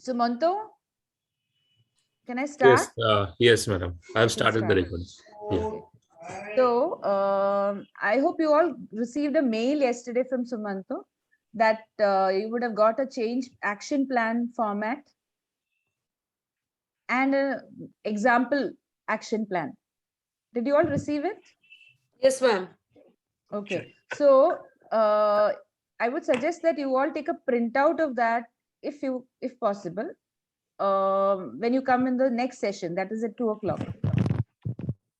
Sumanto, can I start? Yes, yes, madam. I have started the recording. Yeah. Okay. So I hope you all received a mail yesterday from Sumanto that you would have got a change action plan format and an example action plan. Did you all receive it? Yes, ma'am. Okay. So I would suggest that you all take a printout of that if possible, when you come in the next session, that is at 2 o'clock.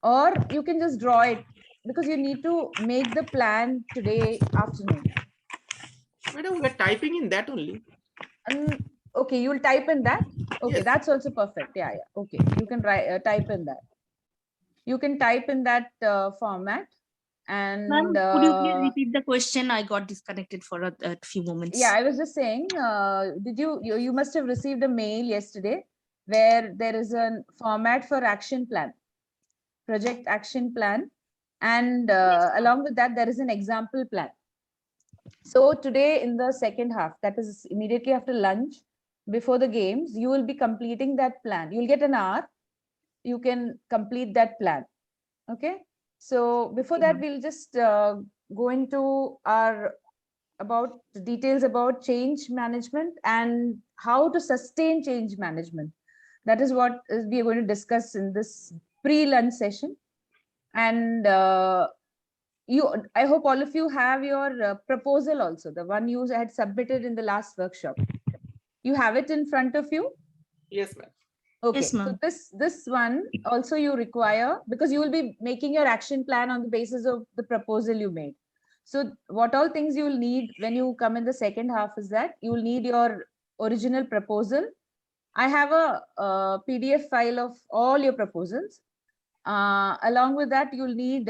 Or you can just draw it because you need to make the plan today afternoon. Madam, we're typing in that only. Okay, you will type in that. Okay, Yes. that's also perfect. Yeah. Okay, you can write type in that. You can type in that format. And could you please repeat the question? I got disconnected for a few moments. Yeah, I was just saying, did you must have received a mail yesterday where there is a format for action plan, project action plan, and along with that there is an example plan. So today in the second half, that is immediately after lunch, before the games, you will be completing that plan. You'll get an hour. You can complete that plan. Okay. So before that, we'll just go into our about the details about change management and how to sustain change management. That is what we are going to discuss in this pre-lunch session. And I hope all of you have your proposal also, the one you had submitted in the last workshop. You have it in front of you? Yes, ma'am. Okay, Yes, so this one also you require, because you will be making your action plan on the basis of the proposal you made. So what all things you will need when you come in the second half is that you will need your original proposal. I have a PDF file of all your proposals. Along with that, you'll need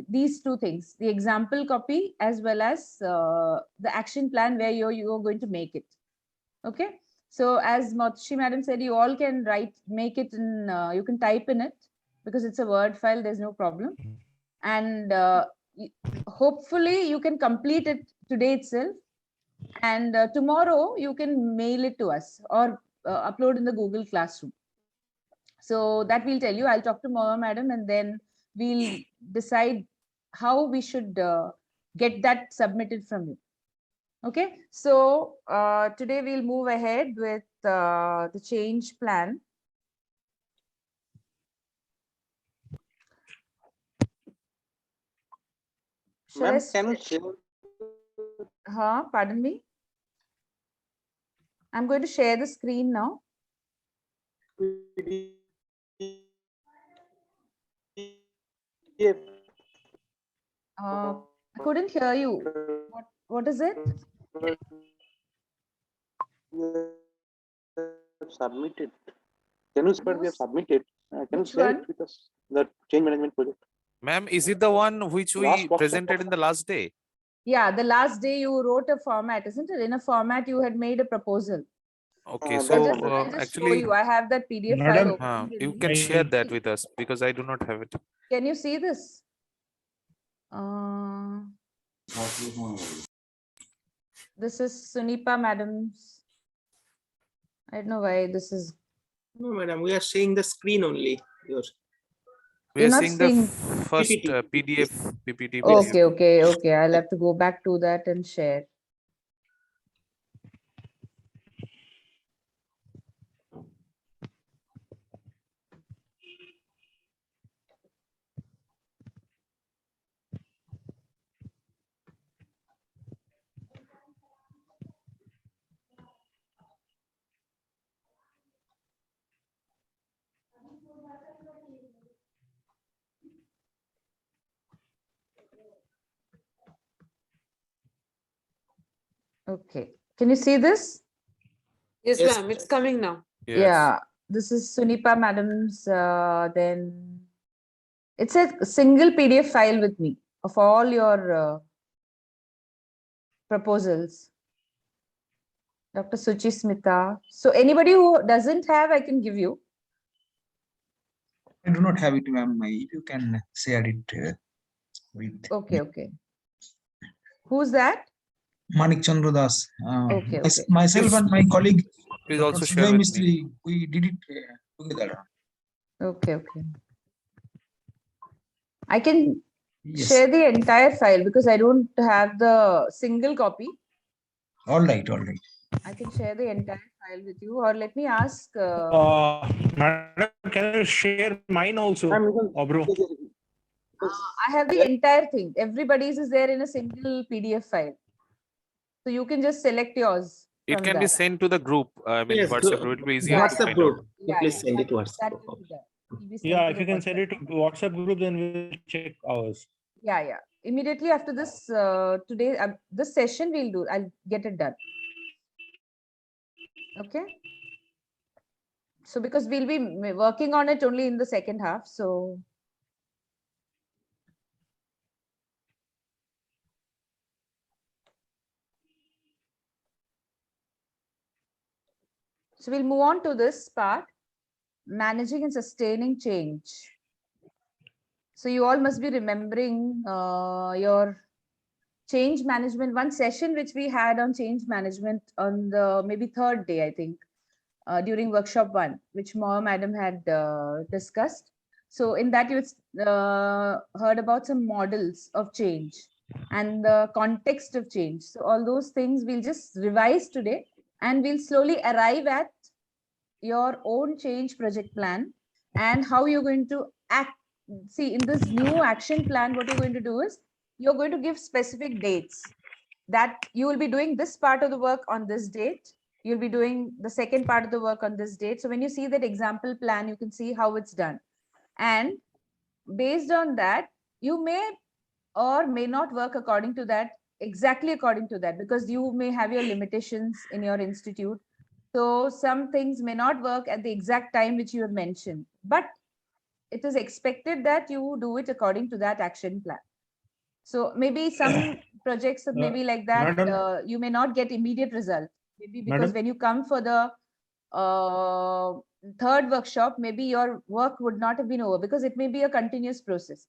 these two things, the example copy as well as the action plan where you're going to make it. Okay. So as Motshi madam said, you all can make it in, you can type in it because it's a Word file, there's no problem. And hopefully you can complete it today itself. And tomorrow you can mail it to us or upload in the Google Classroom. So that we'll tell you. I'll talk to Mama madam and then we'll decide how we should get that submitted from you. Okay, so today we'll move ahead with the change plan. Ma'am, can you share? Pardon me? I'm going to share the screen now. I couldn't hear you. What is it? Submitted. Can you spread? We have submitted. Can you share it with us? The change management project. Ma'am, is it the one which we presented in the last day? Yeah, the last day you wrote a format, isn't it? In a format you had made a proposal. Okay, so I'll just actually, show you. I have that PDF file open. you can share that with us because I do not have it. Can you see this? This is Sunipa madam's. I don't know why this is. No, madam, we are seeing the screen only. Yours. We are seeing the first PDF, PPT. Okay. I'll have to go back to that and share. Okay, can you see this? Yes, ma'am, it's coming now. Yes. Yeah, this is Sunipa madam's. Then it's a single PDF file with me of all your proposals. Dr. Suchi Smita. So anybody who doesn't have, I can give you. I do not have it, ma'am. You can share it with. Okay. Who's that? Manik Chandra Das. Okay. Myself and my colleague Please Dr. also share Sudhir with me. Mistry, we did it together. Okay, okay. I can Yes. share the entire file because I don't have the single copy. All right, all right. I can share the entire file with you, or let me ask. Madam, can you share mine also? Bro. I have the entire thing. Everybody's is there in a single PDF file. So you can just select yours. It can be sent to the group. I mean, Yes, WhatsApp group. It will be easier to WhatsApp find group. out. You please send it to WhatsApp That group. will be done. It will be sent Yeah, to if the you can send WhatsApp. it to WhatsApp group, then we'll check ours. Yeah, yeah. Immediately after this, today, this session we'll do. I'll get it done. Okay. So because we'll be working on it only in the second half. So we'll move on to this part, managing and sustaining change. So you all must be remembering your change management, one session which we had on change management on the maybe third day, I think, during workshop 1, which Madam had discussed. So in that you heard about some models of change and the context of change. So all those things we'll just revise today, and we'll slowly arrive at your own change project plan and how you're going to act. See, in this new action plan, what you're going to do is you're going to give specific dates that you will be doing this part of the work on this date. You'll be doing the second part of the work on this date. So when you see that example plan, you can see how it's done. And based on that, you may or may not work according to that, exactly according to that, because you may have your limitations in your institute. So some things may not work at the exact time which you have mentioned, but it is expected that you do it according to that action plan. So maybe some projects may be like that. You may not get immediate result. Maybe because when you come for the third workshop, maybe your work would not have been over because it may be a continuous process.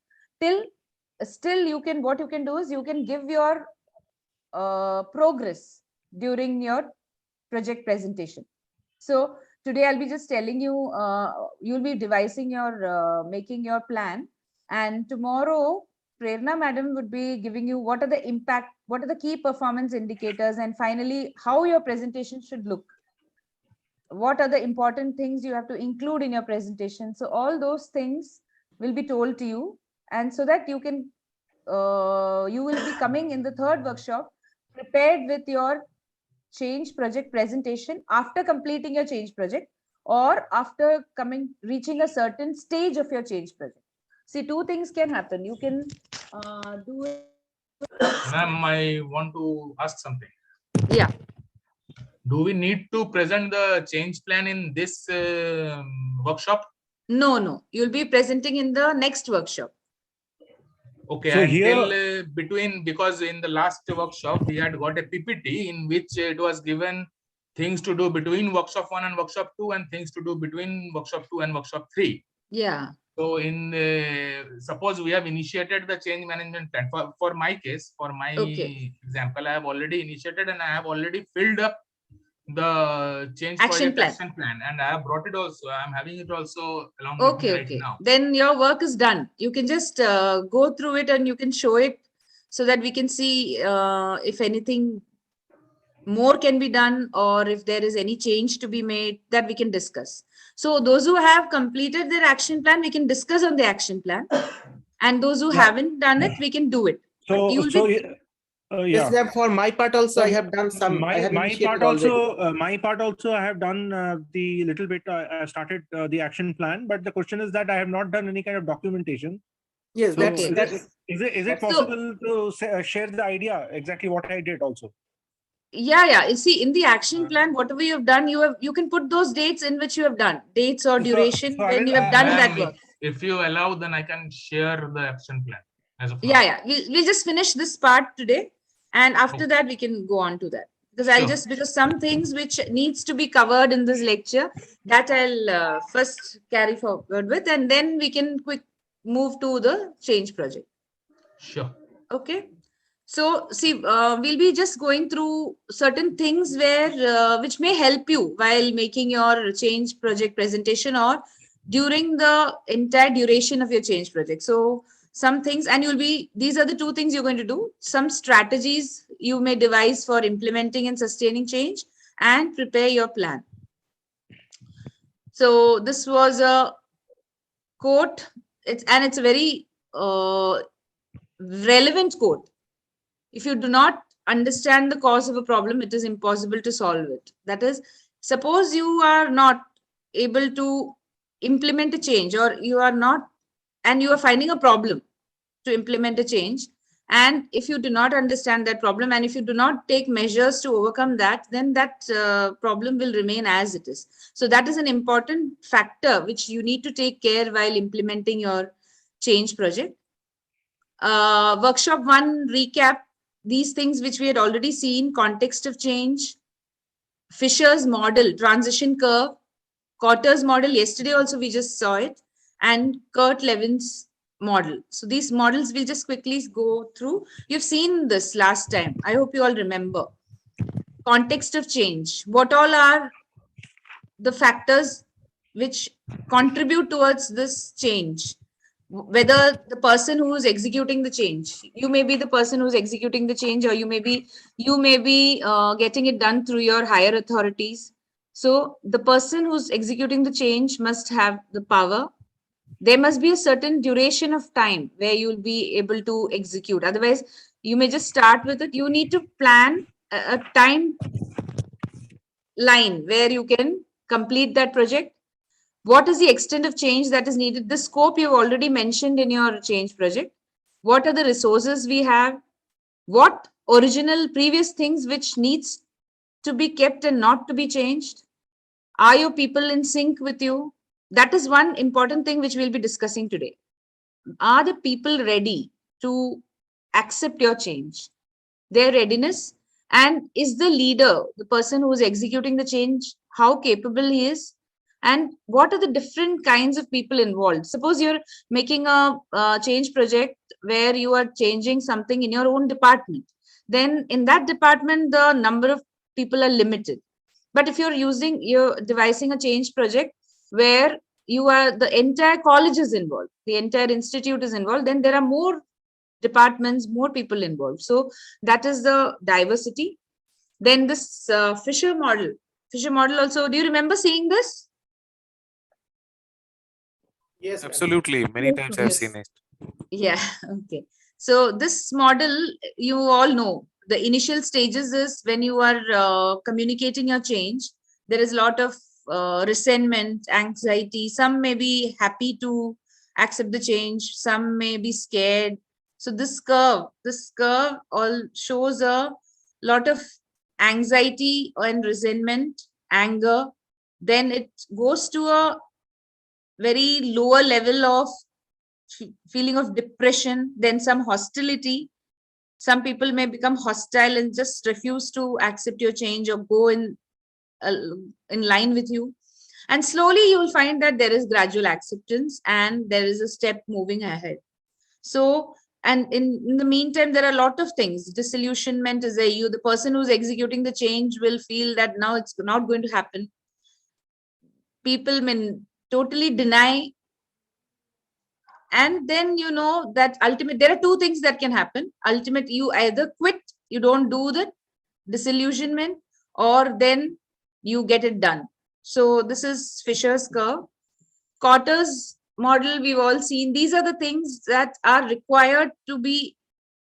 Still, you can, what you can do is you can give your progress during your project presentation. So today I'll be just telling you, you'll be devising your, making your plan, and tomorrow Prerna Madam would be giving you what are the impact, what are the key performance indicators, and finally how your presentation should look. What are the important things you have to include in your presentation? So all those things will be told to you, and so that you can, you will be coming in the third workshop prepared with your change project presentation after completing your change project or after reaching a certain stage of your change project. See, two things can happen. You can do it. Ma'am, I want to ask something. Yeah. Do we need to present the change plan in this workshop? No. You'll be presenting in the next workshop. Okay, so until between, because in the last workshop we had got a PPT in which it was given things to do between workshop 1 and workshop 2 and things to do between workshop 2 and workshop 3. Yeah. So in suppose we have initiated the change management plan. For my case, for my example, I have already initiated and I have already filled up the change action plan, and I have brought it also. I'm having it also along with me right now. Then your work is done. You can just go through it and you can show it so that we can see if anything more can be done or if there is any change to be made that we can discuss. So those who have completed their action plan, we can discuss on the action plan, and those who haven't done it, we can do it. Yes, for my part also, I have done some. My part also, I have done the little bit. I started the action plan, but the question is that I have not done any kind of documentation. Yes, so is it possible to share the idea exactly what I did also? Yeah. You see, in the action plan, whatever you have done, you can put those dates in which you have done, dates or duration when you have done that work. If you allow, then I can share the action plan as of now. Yeah. We'll just finish this part today, and after that we can go on to that. Because because some things which needs to be covered in this lecture, that I'll first carry forward with, and then we can quick move to the change project. Sure. Okay. So see, we'll be just going through certain things where which may help you while making your change project presentation or during the entire duration of your change project. So some things, and these are the two things you're going to do. Some strategies you may devise for implementing and sustaining change, and prepare your plan. So this was a quote. It's a very relevant quote. If you do not understand the cause of a problem, it is impossible to solve it. That is, suppose you are not able to implement a change, or you are not, and you are finding a problem to implement a change. And if you do not understand that problem, and if you do not take measures to overcome that, then that problem will remain as it is. So that is an important factor which you need to take care while implementing your change project. Workshop 1 recap these things which we had already seen: context of change, Fisher's model, transition curve, Cotter's model, yesterday also we just saw it, and Kurt Levin's model. So these models we'll just quickly go through. You've seen this last time. I hope you all remember. Context of change. What all are the factors which contribute towards this change? Whether the person who is executing the change, you may be the person who's executing the change, or you may be getting it done through your higher authorities. So the person who's executing the change must have the power. There must be a certain duration of time where you'll be able to execute. Otherwise, you may just start with it. You need to plan a time line where you can complete that project. What is the extent of change that is needed? The scope you've already mentioned in your change project. What are the resources we have? What original previous things which needs to be kept and not to be changed? Are your people in sync with you? That is one important thing which we'll be discussing today. Are the people ready to accept your change? Their readiness, and is the leader, the person who is executing the change, how capable he is? And what are the different kinds of people involved? Suppose you're making a change project where you are changing something in your own department. Then in that department, the number of people are limited. But if you're devising a change project where the entire college is involved, the entire institute is involved, then there are more departments, more people involved. So that is the diversity. Then this Fisher model also, do you remember seeing this? Yes, Absolutely. Many times I've Yes. seen it. Yeah, okay. So this model, you all know, the initial stages is when you are communicating your change, there is a lot of resentment, anxiety. Some may be happy to accept the change, some may be scared. So this curve all shows a lot of anxiety and resentment, anger. Then it goes to a very lower level of feeling of depression, then some hostility. Some people may become hostile and just refuse to accept your change or go in line with you. And slowly you will find that there is gradual acceptance and there is a step moving ahead. So, and in the meantime, there are a lot of things. Disillusionment is the person who's executing the change will feel that now it's not going to happen. People may totally deny. And then you know that there are two things that can happen. Ultimately, you either quit, you don't do the disillusionment, or then you get it done. So this is Fisher's curve. Cotter's model, we've all seen. These are the things that are required to be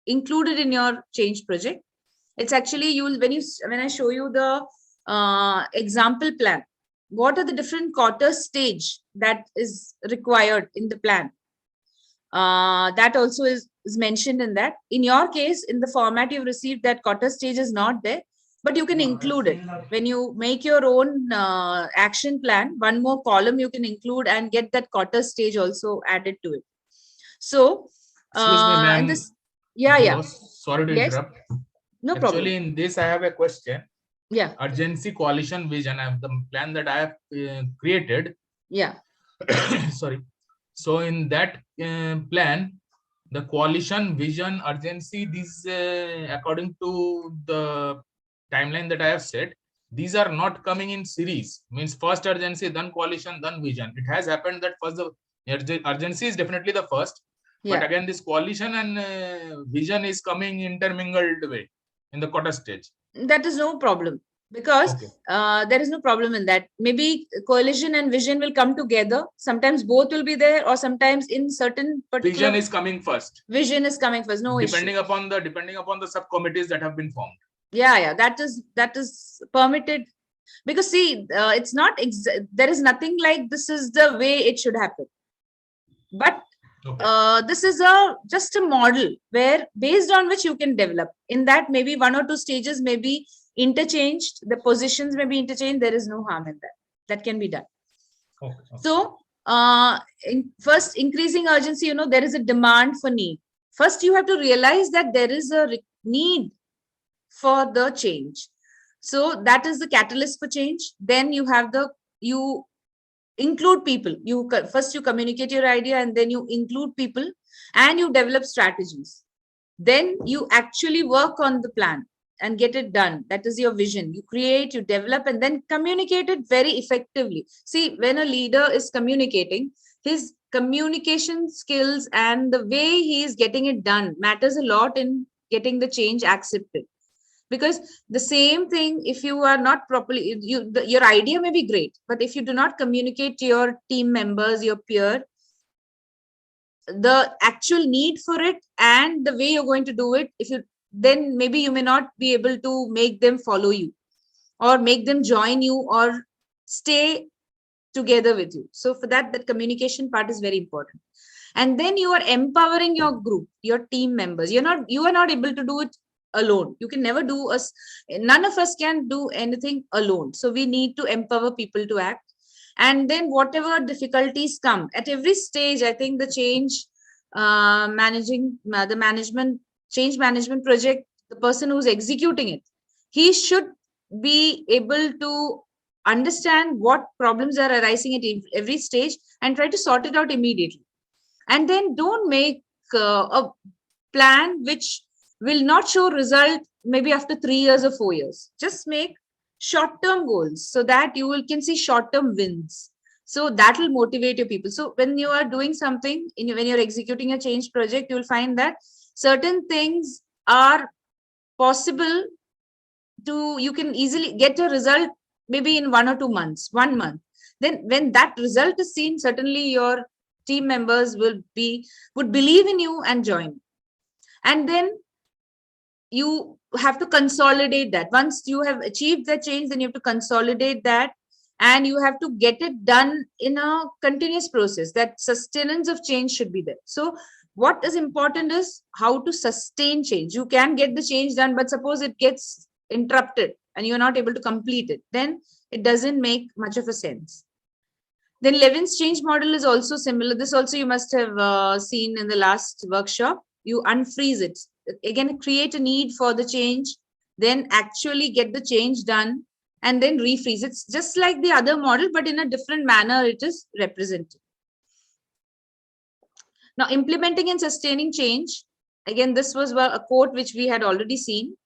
included in your change project. It's actually, when I show you the example plan, what are the different Cotter stage that is required in the plan? That also is mentioned in that. In your case, in the format you've received, that Cotter stage is not there, but you can include it. When you make your own action plan, one more column you can include and get that Cotter stage also added to it. So, Excuse me, ma'am. Yeah. Sorry to interrupt. No problem. Actually, in this, I have a question. Yeah. Urgency coalition vision. I have the plan that I have created. Yeah. Sorry. So in that plan, the coalition, vision, urgency, these according to the timeline that I have said, these are not coming in series. Means first urgency, then coalition, then vision. It has happened that first the urgency is definitely the first, but again this coalition and vision is coming intermingled way in the quarter stage. That is no problem, because there is no problem in that. Maybe coalition and vision will come together. Sometimes both will be there, or sometimes in certain particular. Vision is coming first. Vision is coming first. No depending issue. upon the subcommittees that have been formed. Yeah, that is permitted, because see, it's not there is nothing like this is the way it should happen, but this is just a model where based on which you can develop. In that, maybe 1 or 2 stages may be interchanged, the positions may be interchanged. There is no harm in that can be done. So first, increasing urgency, there is a demand for need. First you have to realize that there is a need for the change, so that is the catalyst for change. Then you have you include people. First you communicate your idea, and then you include people, and you develop strategies. Then you actually work on the plan and get it done. That is your vision. You create, you develop, and then communicate it very effectively. See, when a leader is communicating, his communication skills and the way he is getting it done matters a lot in getting the change accepted. Because the same thing, if you are not properly, your idea may be great, but if you do not communicate to your team members, your peer, the actual need for it and the way you're going to do it, then maybe you may not be able to make them follow you, or make them join you, or stay together with you. So for that communication part is very important. And then you are empowering your group, your team members. You are not able to do it alone. You can never do none of us can do anything alone. So we need to empower people to act. And then whatever difficulties come at every stage, I think the change change management project, the person who's executing it, he should be able to understand what problems are arising at every stage and try to sort it out immediately. And then don't make a plan which will not show result maybe after 3 years or 4 years. Just make short-term goals so that you can see short-term wins. So that will motivate your people. So when you are doing something, when you're executing a change project, you will find that certain things are possible you can easily get a result maybe in 1 or 2 months, 1 month. Then when that result is seen, certainly your team members would believe in you and join. And then you have to consolidate that. Once you have achieved the change, then you have to consolidate that, and you have to get it done in a continuous process. That sustenance of change should be there. So what is important is how to sustain change. You can get the change done, but suppose it gets interrupted and you're not able to complete it, then it doesn't make much of a sense. Then Levin's change model is also similar. This also you must have seen in the last workshop. You unfreeze it. Again, create a need for the change, then actually get the change done, and then refreeze. It's just like the other model, but in a different manner it is represented. Now, implementing and sustaining change. Again, this was a quote which we had already seen.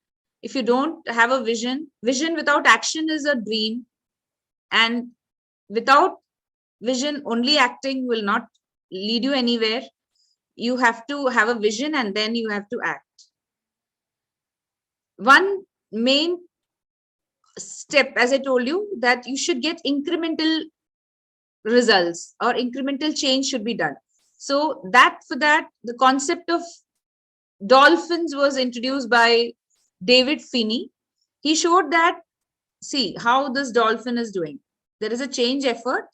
If you don't have a vision without action is a dream, and without vision, only acting will not lead you anywhere. You have to have a vision, and then you have to act. One main step, as I told you, that you should get incremental results, or incremental change should be done. So for that, the concept of dolphins was introduced by David Finney. He showed that, see how this dolphin is doing. There is a change effort.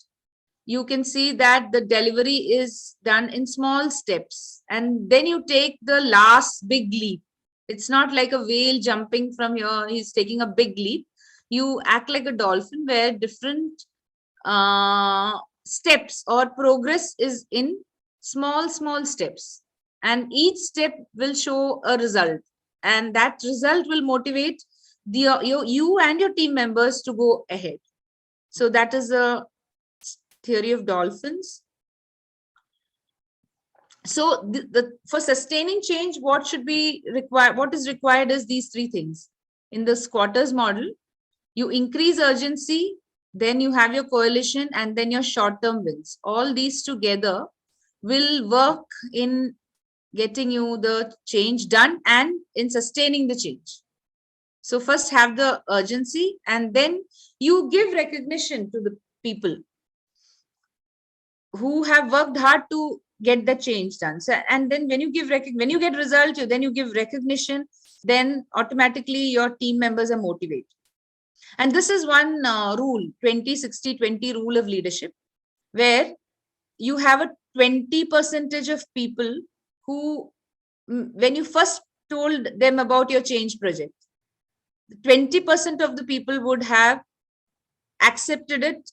You can see that the delivery is done in small steps, and then you take the last big leap. It's not like a whale jumping from here. He's taking a big leap. You act like a dolphin, where different steps or progress is in small steps, and each step will show a result, and that result will motivate you and your team members to go ahead. So that is a theory of dolphins. So for sustaining change, what should be required? What is required is these three things. In the squatters model, you increase urgency, then you have your coalition, and then your short-term wins. All these together will work in getting you the change done and in sustaining the change. So first have the urgency, and then you give recognition to the people who have worked hard to get the change done. So, and then when you give when you get result, then you give recognition, then automatically your team members are motivated. And this is one rule, 20-60-20 rule of leadership, where you have a 20% of people who, when you first told them about your change project, 20% of the people would have accepted it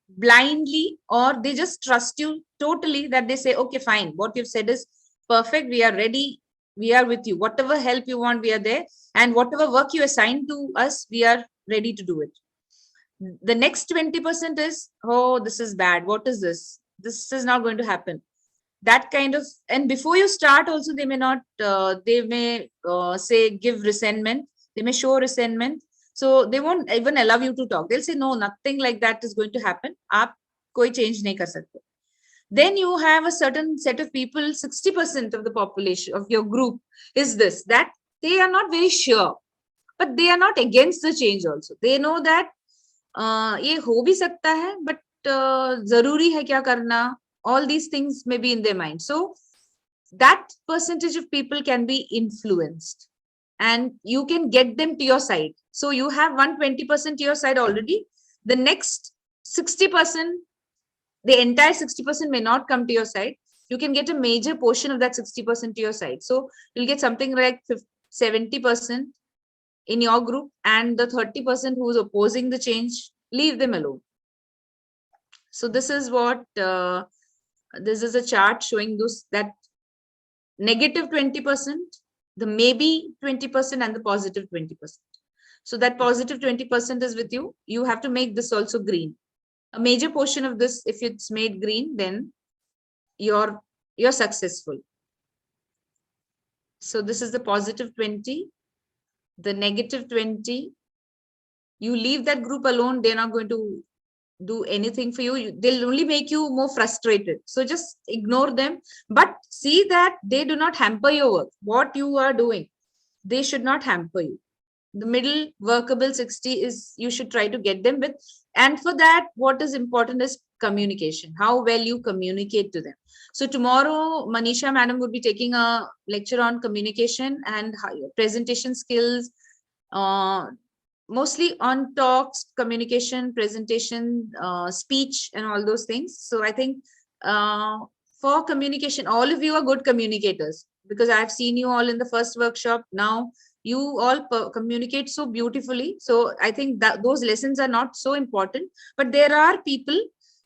blindly, or they just trust you totally, that they say, okay, fine, what you've said is perfect, we are ready, we are with you, whatever help you want, we are there, and whatever work you assign to us, we are ready to do it. The next 20% is, oh, this is bad, what is this is not going to happen, that kind of. And before you start also, they may not they may say give resentment, they may show resentment. So they won't even allow you to talk. They'll say, no, nothing like that is going to happen. Aap koi change nahi kar sakte. Then you have a certain set of people, 60% of the population of your group is this, that they are not very sure, but they are not against the change also. They know that ye ho bhi sakta hai, but zaruri hai kya karna. All these things may be in their mind. So that percentage of people can be influenced, and you can get them to your side. So you have 120% to your side already. The next 60%, the entire 60% may not come to your side. You can get a major portion of that 60% to your side. So you'll get something like 70% in your group, and the 30% who is opposing the change, leave them alone. So this is what, this is a chart showing those, that negative 20%, the maybe 20%, and the positive 20%. So that positive 20% is with you. You have to make this also green. A major portion of this, if it's made green, then you're successful. So this is the positive 20, the negative 20. You leave that group alone, they're not going to do anything for you. They'll only make you more frustrated. So just ignore them, but see that they do not hamper your work. What you are doing, they should not hamper you. The middle workable 60 is, you should try to get them with, and for that, what is important is communication, how well you communicate to them. So tomorrow, Manisha madam would be taking a lecture on communication and presentation skills, mostly on talks, communication, presentation, speech, and all those things. So I think for communication, all of you are good communicators, because I've seen you all in the first workshop. Now you all communicate so beautifully. So I think that those lessons are not so important, but there are people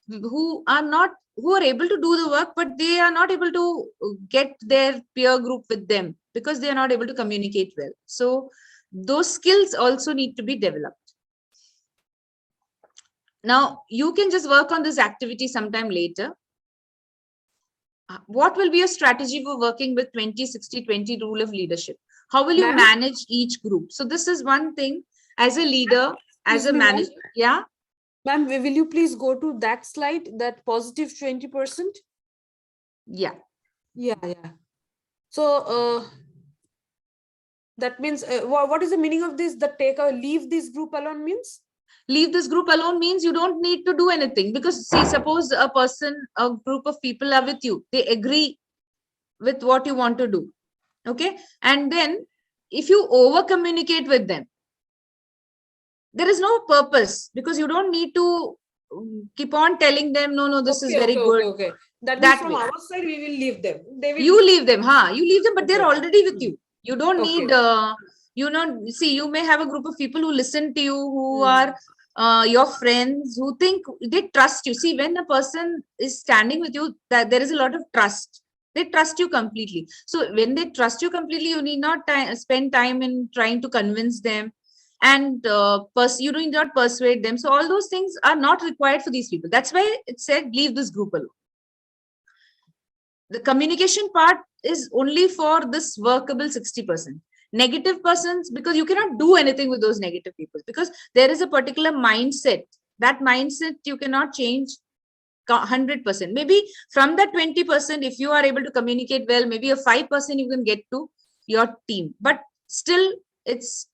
who are able to do the work, but they are not able to get their peer group with them because they are not able to communicate well. So those skills also need to be developed. Now you can just work on this activity sometime later. What will be your strategy for working with 20-60-20 rule of leadership? How will you manage each group? So this is one thing as a leader, as a manager. Yeah. Ma'am, will you please go to that slide, that positive 20%? Yeah. Yeah. So that means, what is the meaning of this? The leave this group alone means? Leave this group alone means you don't need to do anything, because see, suppose a group of people are with you, they agree with what you want to do. Okay. And then if you over communicate with them, there is no purpose, because you don't need to keep on telling them, no, this is very good. Okay. That means from our side, we will leave them. You leave them, but they're already with you. You don't need, see, you may have a group of people who listen to you, who are your friends, who think they trust you. See, when a person is standing with you, that there is a lot of trust. They trust you completely. So when they trust you completely, you need not spend time in trying to convince them, and you need not persuade them. So all those things are not required for these people. That's why it said leave this group alone. the communication part is only for this workable 60%. Negative persons, because you cannot do anything with those negative people, because there is a particular mindset. That mindset you cannot change 100%. Maybe from that 20%, if you are able to communicate well, maybe a 5% you can get to your team, but still it's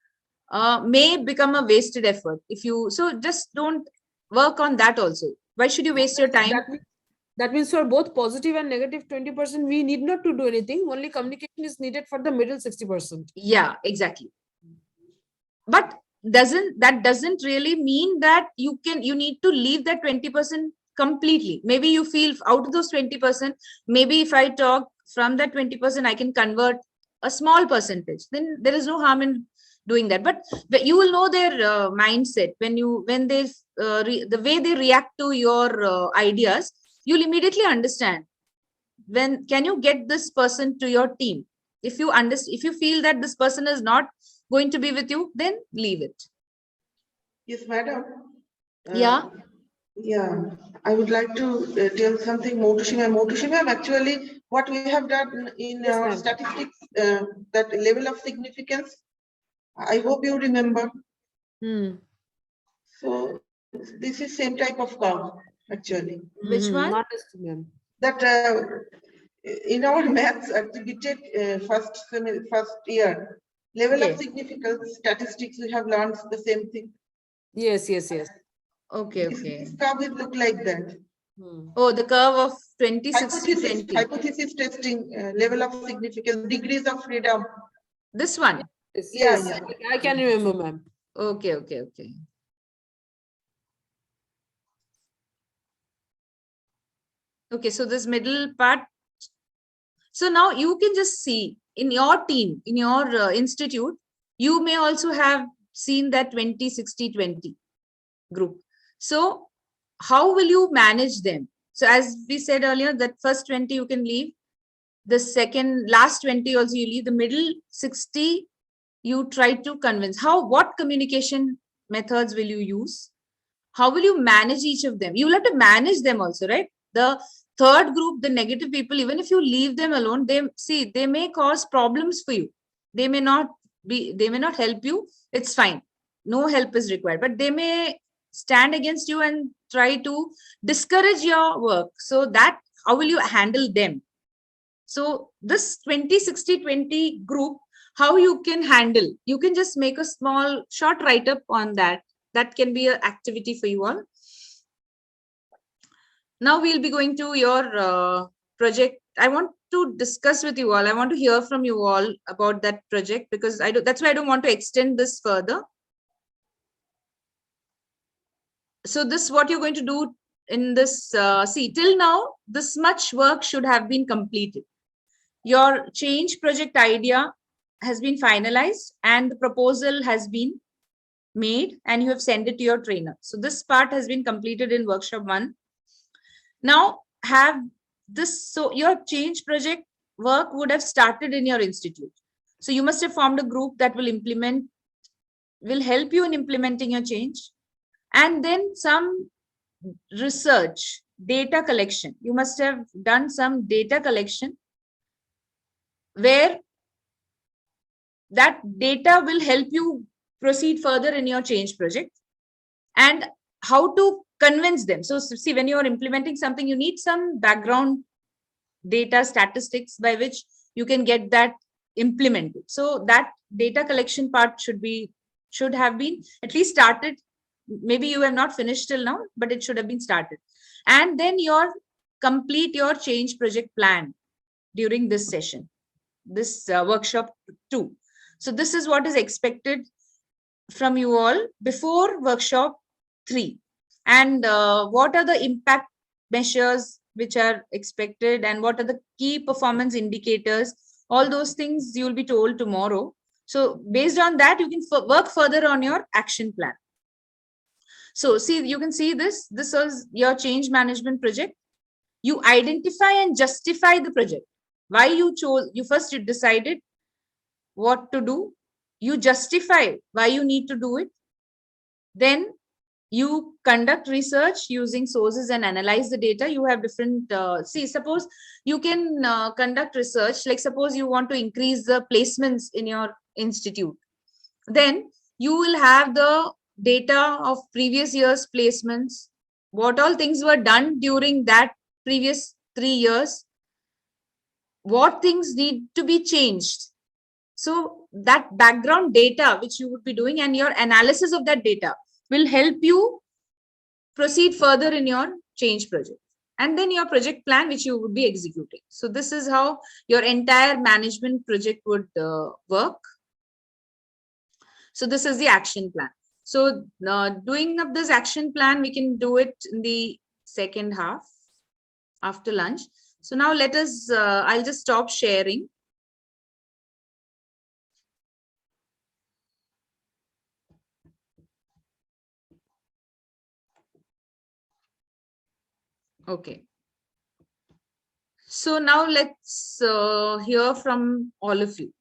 may become a wasted effort if you, so just don't work on that also. Why should you waste your time? That means for both positive and negative 20%, we need not to do anything. Only communication is needed for the middle 60%. Yeah, exactly. But that doesn't really mean that you need to leave that 20% completely. Maybe you feel out of those 20%, maybe if I talk from that 20%, I can convert a small percentage. Then there is no harm in doing that. But you will know their mindset when they the way they react to your ideas. You'll immediately understand when can you get this person to your team. If you feel that this person is not going to be with you, then leave it. Yes, madam. Yeah. Yeah, I would like to tell something more to Shima. More to Shima, actually, what we have done in our statistics, that level of significance, I hope you remember. So this is same type of curve, actually. Which one? That in our maths activity, first year, level of significance statistics, we have learned the same thing. Yes. Okay. This curve will look like that. Oh, the curve of 20, 60, 20. Hypothesis testing, level of significance, degrees of freedom. This one? Yes. I can remember, ma'am. Okay. Okay, so this middle part. So now you can just see in your team, in your institute, you may also have seen that 20, 60, 20 group. So how will you manage them? So as we said earlier, that first 20 you can leave. The last 20 also you leave. The middle 60, you try to convince. What communication methods will you use? How will you manage each of them? You will have to manage them also, right? The third group, the negative people, even if you leave them alone, they may cause problems for you. They may not help you. It's fine. No help is required, but they may stand against you and try to discourage your work. So how will you handle them? So this 20, 60, 20 group, how you can handle, you can just make a small short write-up on that. That can be an activity for you all. Now we'll be going to your project. I want to discuss with you all. I want to hear from you all about that project, because that's why I don't want to extend this further. So this, what you're going to do in this, see, till now, this much work should have been completed. Your change project idea has been finalized and the proposal has been made and you have sent it to your trainer. So this part has been completed in workshop 1. Now have this, so your change project work would have started in your institute. So you must have formed a group that will help you in implementing your change. And then some research, data collection. You must have done some data collection where that data will help you proceed further in your change project, and how to convince them. So see, when you are implementing something, you need some background data statistics by which you can get that implemented. So that data collection part should have been at least started. Maybe you have not finished till now, but it should have been started. And then complete your change project plan during this session, this workshop 2. So this is what is expected from you all before workshop 3. And what are the impact measures which are expected, and what are the key performance indicators? All those things you will be told tomorrow. So based on that, you can work further on your action plan. So see, you can see this was your change management project. You identify and justify the project. Why you first decided what to do. You justify why you need to do it. Then you conduct research using sources and analyze the data. You have different, suppose you can conduct research, like suppose you want to increase the placements in your institute. Then you will have the data of previous year's placements, what all things were done during that previous 3 years, what things need to be changed. So that background data which you would be doing and your analysis of that data will help you proceed further in your change project, and then your project plan which you would be executing. So this is how your entire management project would work. So this is the action plan. So doing up this action plan, we can do it in the second half after lunch. So now let us, I'll just stop sharing. Okay. So now let's hear from all of you.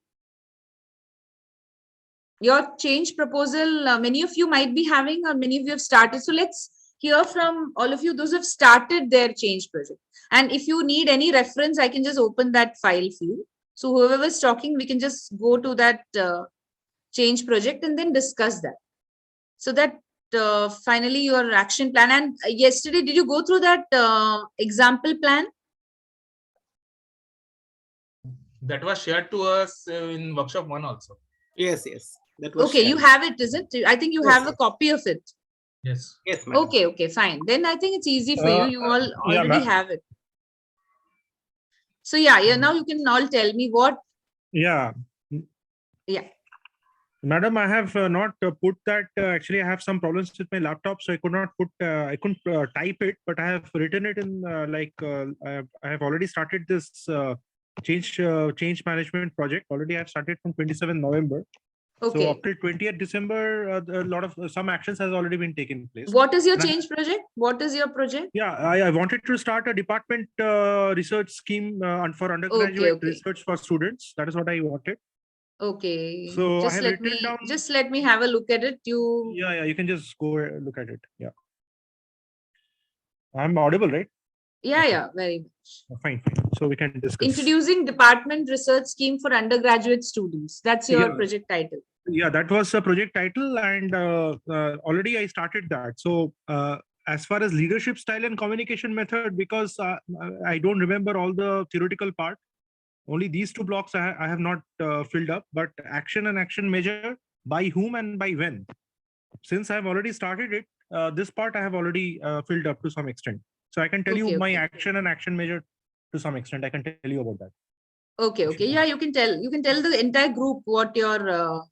Your change proposal, many of you might be having, or many of you have started. So let's hear from all of you, those who have started their change project. And if you need any reference, I can just open that file for you. So whoever is talking, we can just go to that change project and then discuss that. So that finally your action plan. And yesterday, did you go through that example plan? That was shared to us in workshop 1 also. Yes, yes. That was okay, shared. you have it, is it? I think you Yes, have yes. a copy of it. Yes. Yes, madam. Okay, okay, fine. Then I think it's easy for you. You all already have it. So yeah, now you can all tell me what. Yeah. Yeah. Madam, I have not put that. Actually, I have some problems with my laptop, so I could not put. I couldn't type it, but I have written it in I have already started this change management project. Already, I have started from 27 November. Okay. So up till 20th December, a lot of some actions has already been taken place. What is your change project? What is your project? Yeah, I wanted to start a department research scheme for undergraduate research for students. That is what I wanted. Okay. So just I have let written me down. Just let me have a look at it. Yeah, you can just go look at it. Yeah. I'm audible, right? Yeah, okay. Yeah, very much. Fine. So we can discuss. Introducing department research scheme for undergraduate students. That's your project title. Yeah, that was a project title, and already I started that. So as far as leadership style and communication method, because I don't remember all the theoretical part, only these two blocks I have not filled up, but action and action measure, by whom and by when. Since I've already started it, this part I have already filled up to some extent. So I can tell you my action and action measure to some extent. I can tell you about that. Okay, okay. Yeah, you can tell the entire group what your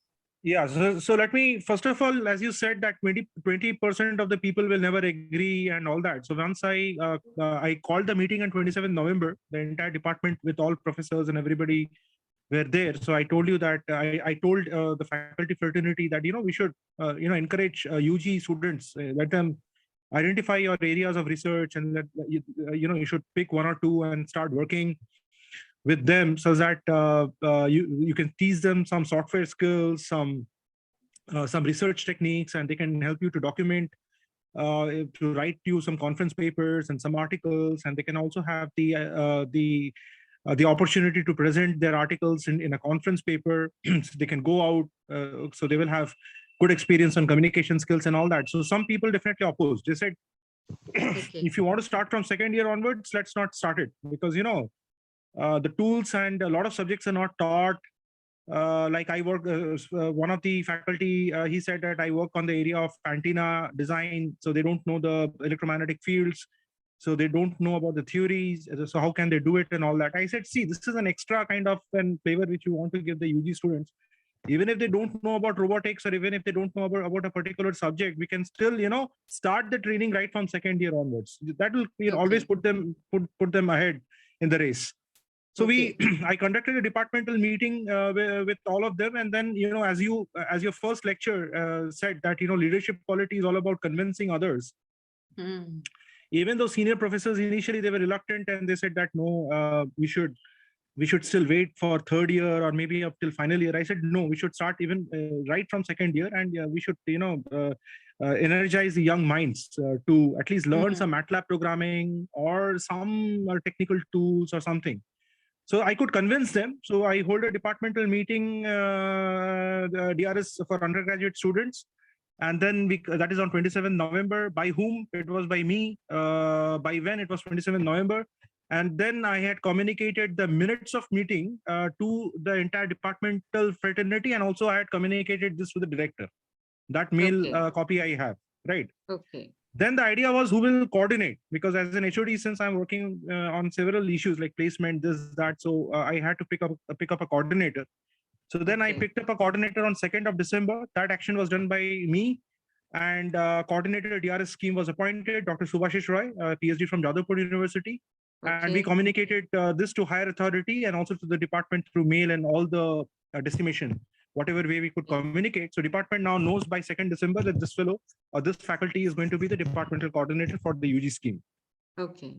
yeah, so let me, first of all, as you said, that 20% of the people will never agree and all that. So once I called the meeting on 27 November, the entire department with all professors and everybody were there. So I told you that I told the faculty fraternity that, we should, encourage UG students, let them identify your areas of research, and that, you should pick 1 or 2 and start working with them, so that you can teach them some software skills, some research techniques, and they can help you to document, to write you some conference papers and some articles, and they can also have the opportunity to present their articles in a conference paper. So they can go out, so they will have good experience on communication skills and all that. So some people definitely opposed. They said, if you want to start from second year onwards, let's not start it, because the tools and a lot of subjects are not taught. Like I work, one of the faculty, he said that I work on the area of antenna design, so they don't know the electromagnetic fields, so they don't know about the theories, so how can they do it and all that. I said, see, this is an extra kind of flavor which you want to give the UG students. Even if they don't know about robotics, or even if they don't know about a particular subject, we can still, start the training right from second year onwards. That will always put them ahead in the race. So I conducted a departmental meeting with all of them, and then as your first lecture said that leadership quality is all about convincing others. Even though senior professors initially they were reluctant, and they said that no, we should still wait for third year or maybe up till final year. I said no, we should start even right from second year, and we should energize the young minds to at least learn some MATLAB programming or some technical tools or something. So I could convince them. So I hold a departmental meeting, the DRS for undergraduate students. And then that is on 27th November. By whom? It was by me. By when? It was 27th November. And then I had communicated the minutes of meeting to the entire departmental fraternity. And also I had communicated this to the director. That mail copy I have, right? Okay. Then the idea was who will coordinate, because as an HOD, since I'm working on several issues like placement, this, that, so I had to pick up a coordinator. So then I picked up a coordinator on 2nd of December. That action was done by me, and coordinator DRS scheme was appointed, Dr. Subhashish Roy, PhD from Jadavpur University. And we communicated this to higher authority and also to the department through mail and all the dissemination, whatever way we could communicate. So department now knows by 2nd December that this fellow or this faculty is going to be the departmental coordinator for the UG scheme. Okay.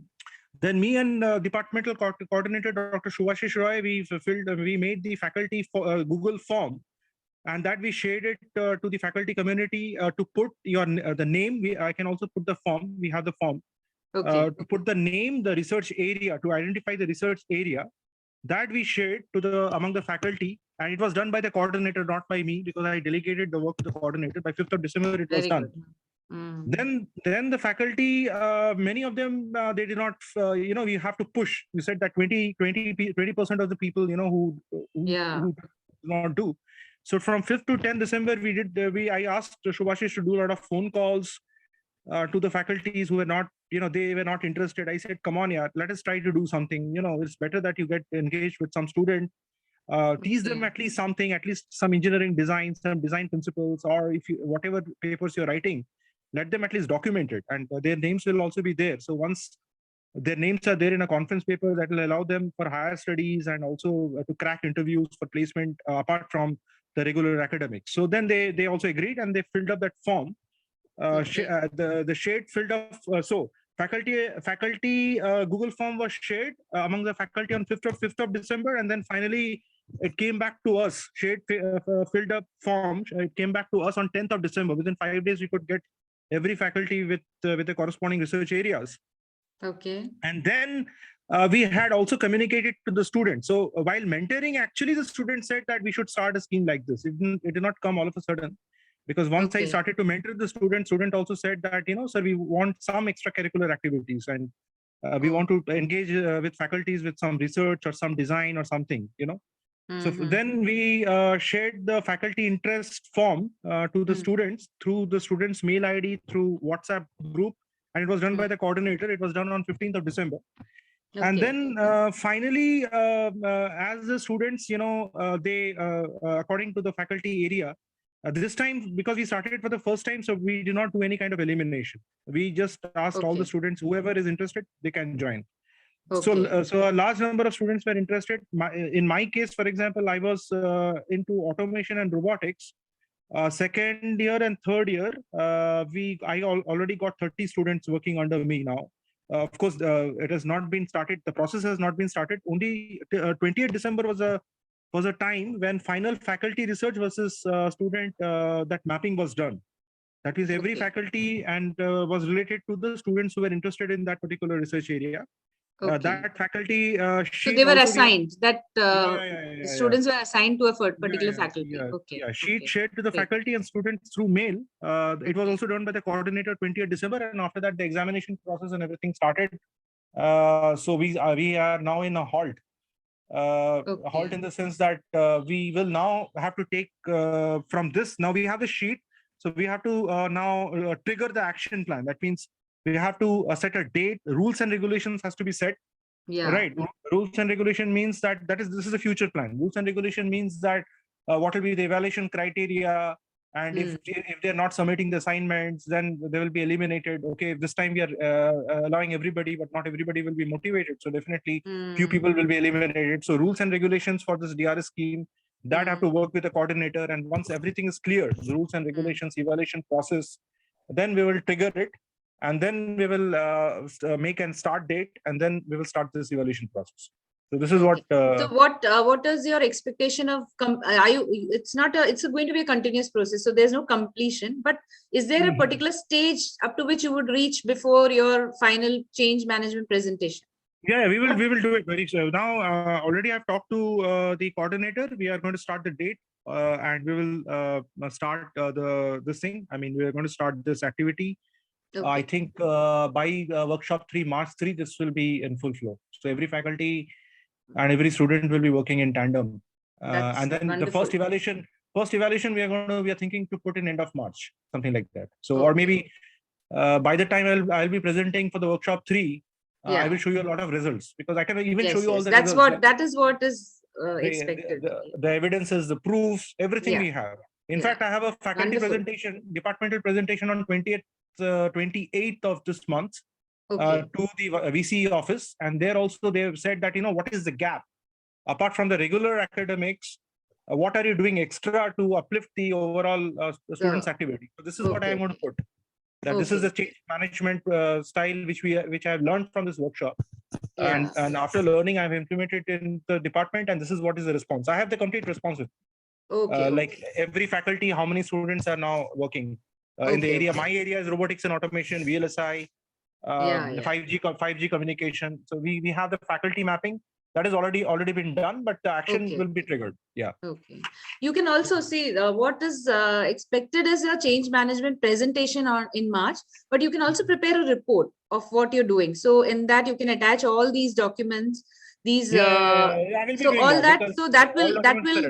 Then me and departmental coordinator, Dr. Subhashish Roy, we made the faculty Google form, and that we shared it to the faculty community to put the name. I can also put the form. We have the form. To put the name, the research area, to identify the research area, that we shared to among the faculty, and it was done by the coordinator, not by me, because I delegated the work to the coordinator. By 5th of December, it was done. Then the faculty, many of them, they did not, we have to push. We said that 20% of the people, who do not do. So from 5th to 10th December, I asked Subhashish to do a lot of phone calls to the faculties who were not, they were not interested. I said, come on, yeah, let us try to do something. It's better that you get engaged with some student, teach them at least something, at least some engineering design, some design principles, or if you, whatever papers you're writing, let them at least document it, and their names will also be there. So once their names are there in a conference paper, that will allow them for higher studies and also to crack interviews for placement apart from the regular academics. So then they also agreed, and they filled up that form. The shade filled up. So faculty Google form was shared among the faculty on 5th of December, and then finally it came back to us. Shade filled up form. It came back to us on 10th of December. Within 5 days, we could get every faculty with the corresponding research areas. Okay. And then we had also communicated to the students. So while mentoring, actually the students said that we should start a scheme like this. It did not come all of a sudden. Because once I started to mentor the student also said that, sir, we want some extracurricular activities, and we want to engage with faculties with some research or some design or something, So then we shared the faculty interest form to the students through the students' mail ID, through WhatsApp group, and it was done by the coordinator. It was done on 15th of December. And then finally, as the students, they, according to the faculty area, this time, because we started for the first time, so we did not do any kind of elimination. We just asked all the students, whoever is interested, they can join. So a large number of students were interested. In my case, for example, I was into automation and robotics. Second year and third year, I already got 30 students working under me now. Of course, it has not been started. The process has not been started. Only 28th December was a time when final faculty research versus student that mapping was done. That is every faculty and was related to the students who were interested in that particular research area. That faculty so they were assigned that students were assigned to a particular faculty. Sheet shared to the faculty and students through mail. It was also done by the coordinator 20th December, and after that the examination process and everything started. So we are now in a halt. Halt in the sense that we will now have to take from this. Now we have the sheet, so we have to now trigger the action plan. That means we have to set a date. Rules and regulations has to be set. Right. Rules and regulation means that this is a future plan. Rules and regulation means that what will be the evaluation criteria, and if they're not submitting the assignments, then they will be eliminated. Okay, this time we are allowing everybody, but not everybody will be motivated. So definitely few people will be eliminated. So rules and regulations for this DRS scheme, that have to work with the coordinator. And once everything is clear, the rules and regulations, evaluation process, then we will trigger it. And then we will make and start date, and then we will start this evaluation process. So this is what. So what is your expectation of? Are you? It's not a. It's going to be a continuous process. So there's no completion. But is there a particular stage up to which you would reach before your final change management presentation? Yeah, we will do it very soon. Now, already I've talked to the coordinator. We are going to start the date, and we will start this thing. I mean, we are going to start this activity. Okay. I think by workshop 3, March 3, this will be in full flow. So every faculty and every student will be working in tandem. And then wonderful. The first evaluation we are thinking to put in end of March, something like that. So, or maybe by the time I'll be presenting for the workshop 3. I will show you a lot of results, because I can even show you all the results. That is what is expected. The evidences, the proofs, everything we have. In fact, I have a faculty presentation, departmental presentation on 28th of this month to the VC office. And there also they have said that, what is the gap? Apart from the regular academics, what are you doing extra to uplift the overall students' activity? So this is what I am going to put. That this is the change management style which I have learned from this workshop, and after learning, I have implemented it in the department, and this is what is the response. I have the complete response with like every faculty, how many students are now working in the area. My area is robotics and automation, VLSI, 5G communication. So we have the faculty mapping. That has already been done, but the action will be triggered. Yeah. Okay. You can also see what is expected as a change management presentation in March, but you can also prepare a report of what you're doing. So in that you can attach all these documents. These so all that. So that will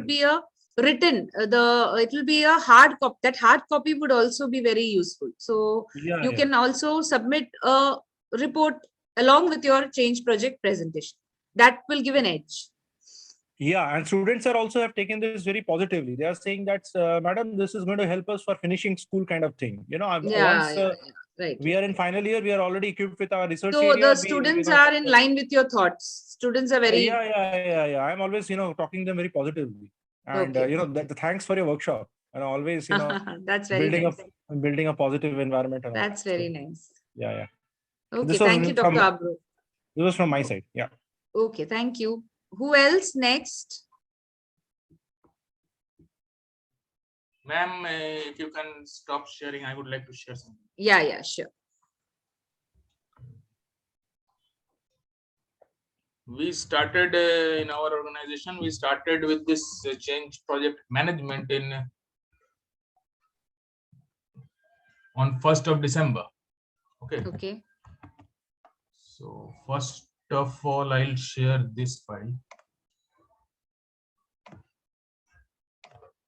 be a written. It will be a hard copy. That hard copy would also be very useful. So you can also submit a report along with your change project presentation. That will give an edge. Yeah, and students are also have taken this very positively. They are saying that, madam, this is going to help us for finishing school kind of thing. Right. We are in final year. We are already equipped with our research. So the students are in line with your thoughts. Students are very. Yeah. I'm always, talking them very positively. And thanks for your workshop. And always, that's very building a positive environment. That's very nice. Yeah. Okay, thank you, Dr. Abro. This was from my side. Yeah. Okay, thank you. Who else next? Ma'am, if you can stop sharing, I would like to share something. Yeah, sure. We started in our organization, we started with this change project management on 1st of December. Okay. So first of all, I'll share this file.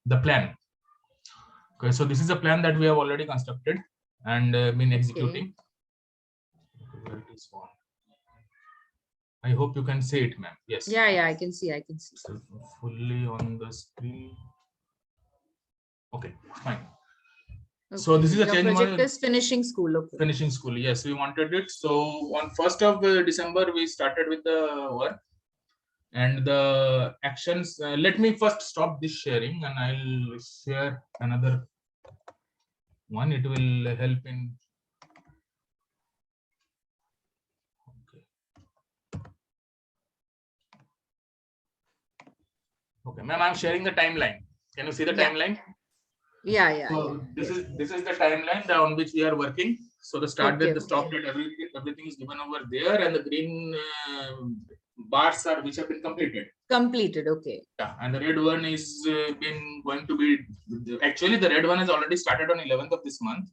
The plan. Okay, so this is a plan that we have already constructed and been executing. Where it is on. I hope you can see it, ma'am. Yes. Yeah, I can see. So fully on the screen. Okay, fine. Okay. So this is a change project is finishing school. Okay. Finishing school. Yes, we wanted it. So on 1st of December, we started with the work and the actions. Let me first stop this sharing and I'll share another one. It will help in. Okay, ma'am, I'm sharing the timeline. Can you see the timeline? Yeah. So this is the timeline on which we are working. So the start date, the stop date, everything is given over there, and the green bars are which have been completed. Okay. Yeah, and the red one is going to be actually the red one has already started on 11th of this month.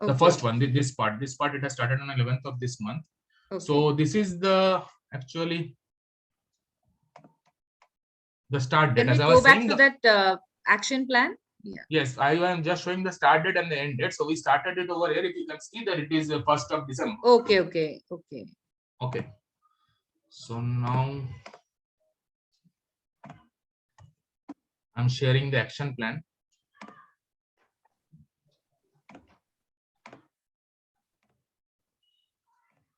The first one, this part it has started on 11th of this month. So this is the actually the start date. Can we go back to that action plan? Yeah. Yes, I am just showing the start date and the end date. So we started it over here. If you can see that it is 1st of December. Okay. So now I'm sharing the action plan.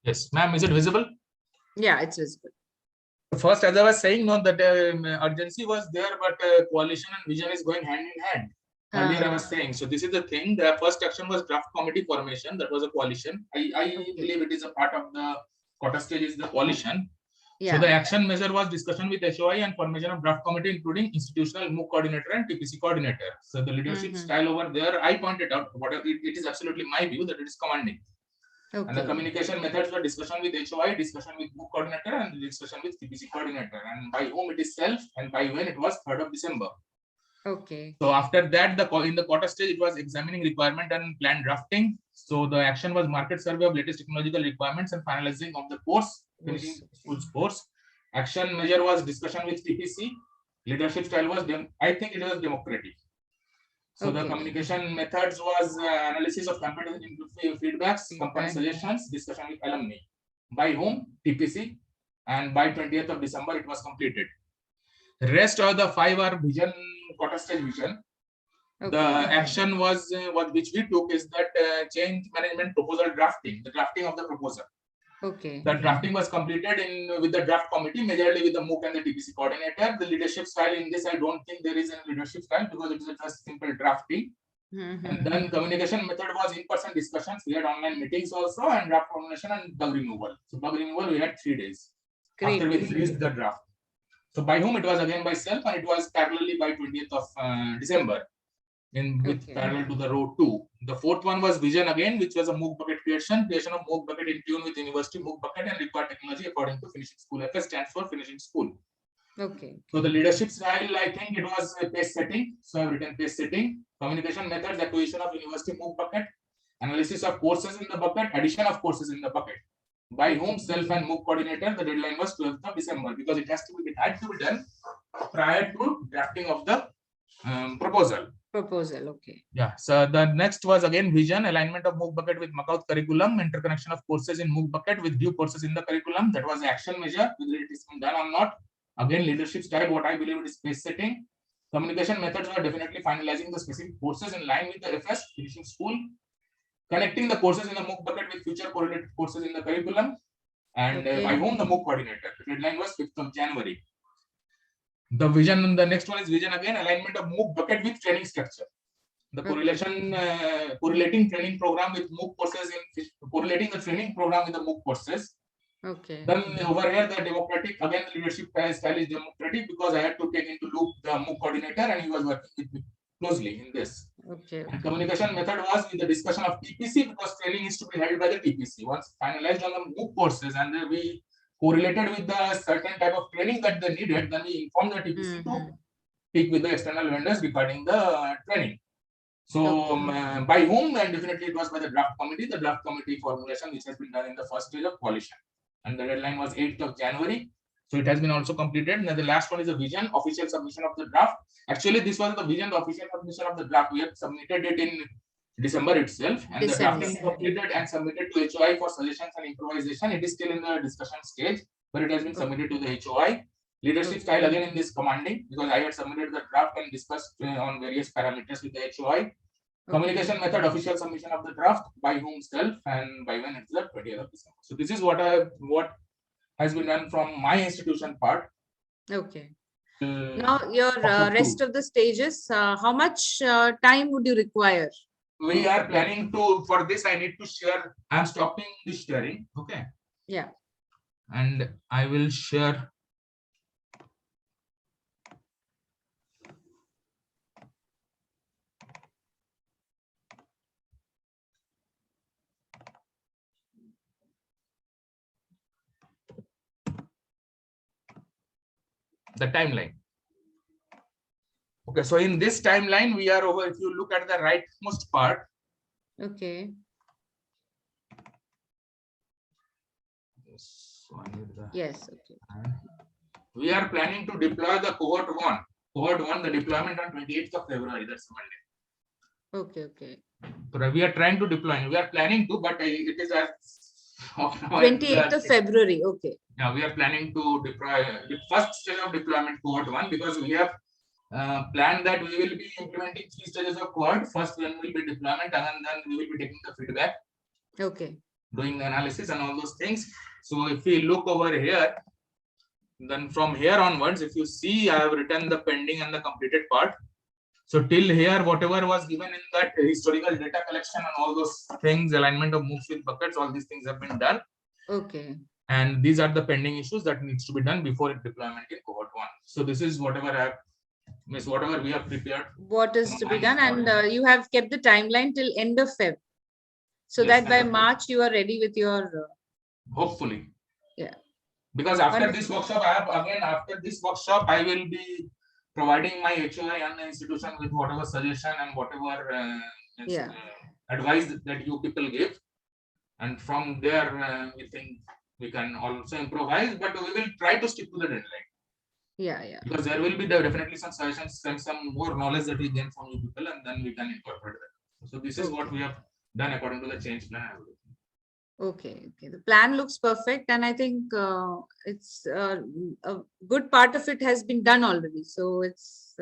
Yes, ma'am, is it visible? Yeah, it's visible. First, as I was saying, that urgency was there, but coalition and vision is going hand in hand. Earlier, I was saying. So this is the thing. The first action was draft committee formation. That was a coalition. I believe it is a part of the quarter stage is the coalition. Yeah. So the action measure was discussion with HOI and formation of draft committee, including institutional MOOC coordinator and TPC coordinator. So the leadership style over there, I pointed out whatever it is absolutely my view that it is commanding. Okay. And the communication methods were discussion with HOI, discussion with MOOC coordinator, and discussion with TPC coordinator. And by whom it is self, and by when it was 3rd of December. Okay. So after that, in the quarter stage, it was examining requirement and plan drafting. So the action was market survey of latest technological requirements and finalizing of the course, finishing school's course. Action measure was discussion with TPC. Leadership style was, I think it was democratic. So the communication methods was analysis of competitive feedbacks, company suggestions, discussion with alumni. By whom? TPC. And by 20th of December, it was completed. The rest of the 5 are vision, quarter stage vision. The action was what which we took is that change management proposal drafting, the drafting of the proposal. Okay. The drafting was completed with the draft committee, majorly with the MOOC and the TPC coordinator. The leadership style in this, I don't think there is a leadership style because it is just simple drafting. And then communication method was in-person discussions. We had online meetings also, and draft formulation and bug removal. So bug removal we had 3 days after we finished the draft. So by whom? It was again by self, and it was parallelly by 20th of December. With parallel to the row 2. The 4th one was vision again, which was a MOOC bucket creation of MOOC bucket in tune with university MOOC bucket and required technology according to finishing school. FS stands for finishing school. Okay. So the leadership style, I think it was a pace setting. So I've written pace setting. Communication methods, acquisition of university MOOC bucket, analysis of courses in the bucket, addition of courses in the bucket. By whom? Self and MOOC coordinator. The deadline was 12th of December because it had to be done prior to drafting of the proposal. Okay. Yeah. So the next was again vision, alignment of MOOC bucket with Macaut curriculum, interconnection of courses in MOOC bucket with due courses in the curriculum. That was the action measure, whether it is done or not. Again, leadership style, what I believe it is space setting. Communication methods were definitely finalizing the specific courses in line with the FS, finishing school, connecting the courses in the MOOC bucket with future correlated courses in the curriculum, and by whom? The MOOC coordinator. The deadline was 5th of January. The vision, the next one is vision again, alignment of MOOC bucket with training structure. The correlation, correlating training program with MOOC courses, correlating the training program with the MOOC courses. Okay. Then over here, the democratic, again, the leadership style is democratic because I had to take into loop the MOOC coordinator and he was working with me closely in this. Okay. And communication method was with the discussion of TPC because training is to be held by the TPC. Once finalized on the MOOC courses and then we correlated with the certain type of training that they needed, then we informed the TPC to speak with the external vendors regarding the training. So by whom? And definitely it was by the draft committee formulation, which has been done in the first stage of coalition. And the deadline was 8th of January. So it has been also completed. And then the last one is a vision, official submission of the draft. Actually, this was the vision, the official submission of the draft. We had submitted it in December itself, and the drafting completed and submitted to HOI for suggestions and improvisation. It is still in the discussion stage, but it has been submitted to the HOI. Leadership style again in this commanding, because I had submitted the draft and discussed on various parameters with the HOI. Communication method, official submission of the draft, by whom self, and by when it's the 20th of December. So this is what has been done from my institution part. Okay. Now your rest of the stages, how much time would you require? We are planning to, for this I need to share, I'm stopping this sharing. Okay. Yeah. And I will share. The timeline. Okay, so in this timeline, we are over. If you look at the rightmost part. Okay. Yes. Okay. We are planning to deploy the cohort 1. Cohort 1, the deployment on 28th of February. That's Monday. Okay. Okay. So we are trying to deploy. We are planning to, but it is as 28th of February. Okay. Yeah, we are planning to deploy the first stage of deployment cohort 1 because we have planned that we will be implementing 3 stages of cohort. First one will be deployment, and then we will be taking the feedback. Okay. Doing the analysis and all those things. So if we look over here, then from here onwards, if you see, I have written the pending and the completed part. So till here, whatever was given in that historical data collection and all those things, alignment of MOOCs with buckets, all these things have been done. Okay. And these are the pending issues that needs to be done before deployment in cohort 1. So this is whatever whatever we have prepared. What is to be done, and you have kept the timeline till end of Feb, so Yes, that by March you are ready with your. Hopefully. Yeah. Because after this workshop, after this workshop, I will be providing my HOI and the institution with whatever suggestion and whatever advice that you people give. And from there, we think we can also improvise, but we will try to stick to the deadline. Yeah. Because there will be definitely some suggestions and some more knowledge that we gain from you people, and then we can incorporate that. So this is what we have done according to the change plan. Okay. The plan looks perfect, and I think it's a good part of it has been done already. So it's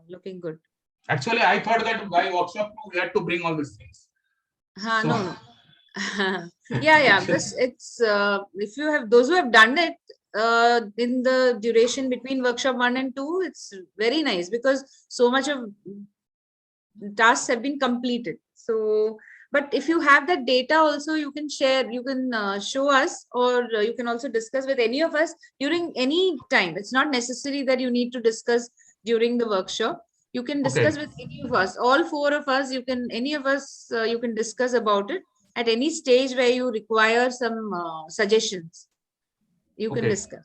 looking good. Actually, I thought that by workshop 2 we had to bring all these things. No. Yeah. This it's if you have those who have done it in the duration between workshop 1 and 2, it's very nice because so much of tasks have been completed. So, but if you have that data also, you can share, you can show us, or you can also discuss with any of us during any time. It's not necessary that you need to discuss during the workshop. You can discuss with any of us, all 4 of us, you can, any of us, you can discuss about it at any stage where you require some suggestions. You can discuss.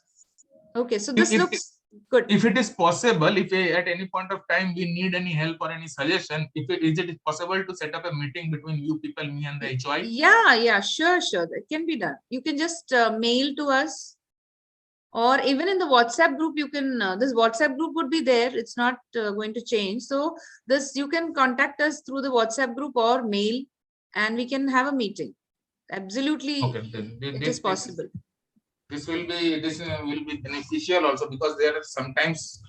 Okay, so this looks good. If it is possible, if at any point of time we need any help or any suggestion, is it possible to set up a meeting between you people, me and the HOI? Yeah, sure. That can be done. You can just mail to us, or even in the WhatsApp group, you can, this WhatsApp group would be there. It's not going to change. So this, you can contact us through the WhatsApp group or mail, and we can have a meeting. Absolutely, it is possible. This will be beneficial also, because there are sometimes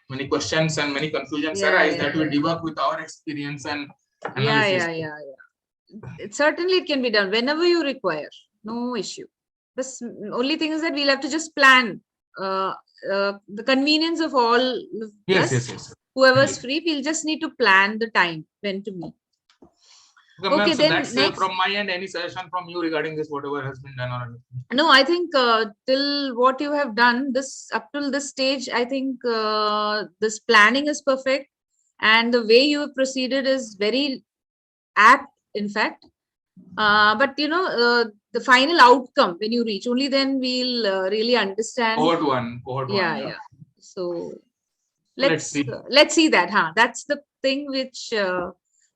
many questions and many confusions arise that we debug with our experience and analysis. Yeah. Certainly it can be done whenever you require. No issue. The only thing is that we'll have to just plan the convenience of all. Yes. Whoever's free, we'll just need to plan the time when to meet. Okay, so then that's next, from my end. Any suggestion from you regarding this, whatever has been done? Or no, I think till what you have done this up till this stage, I think this planning is perfect, and the way you have proceeded is very apt, in fact. But you know, the final outcome when you reach, only then we'll really understand. Cohort one. Yeah. So let's see that. That's the thing which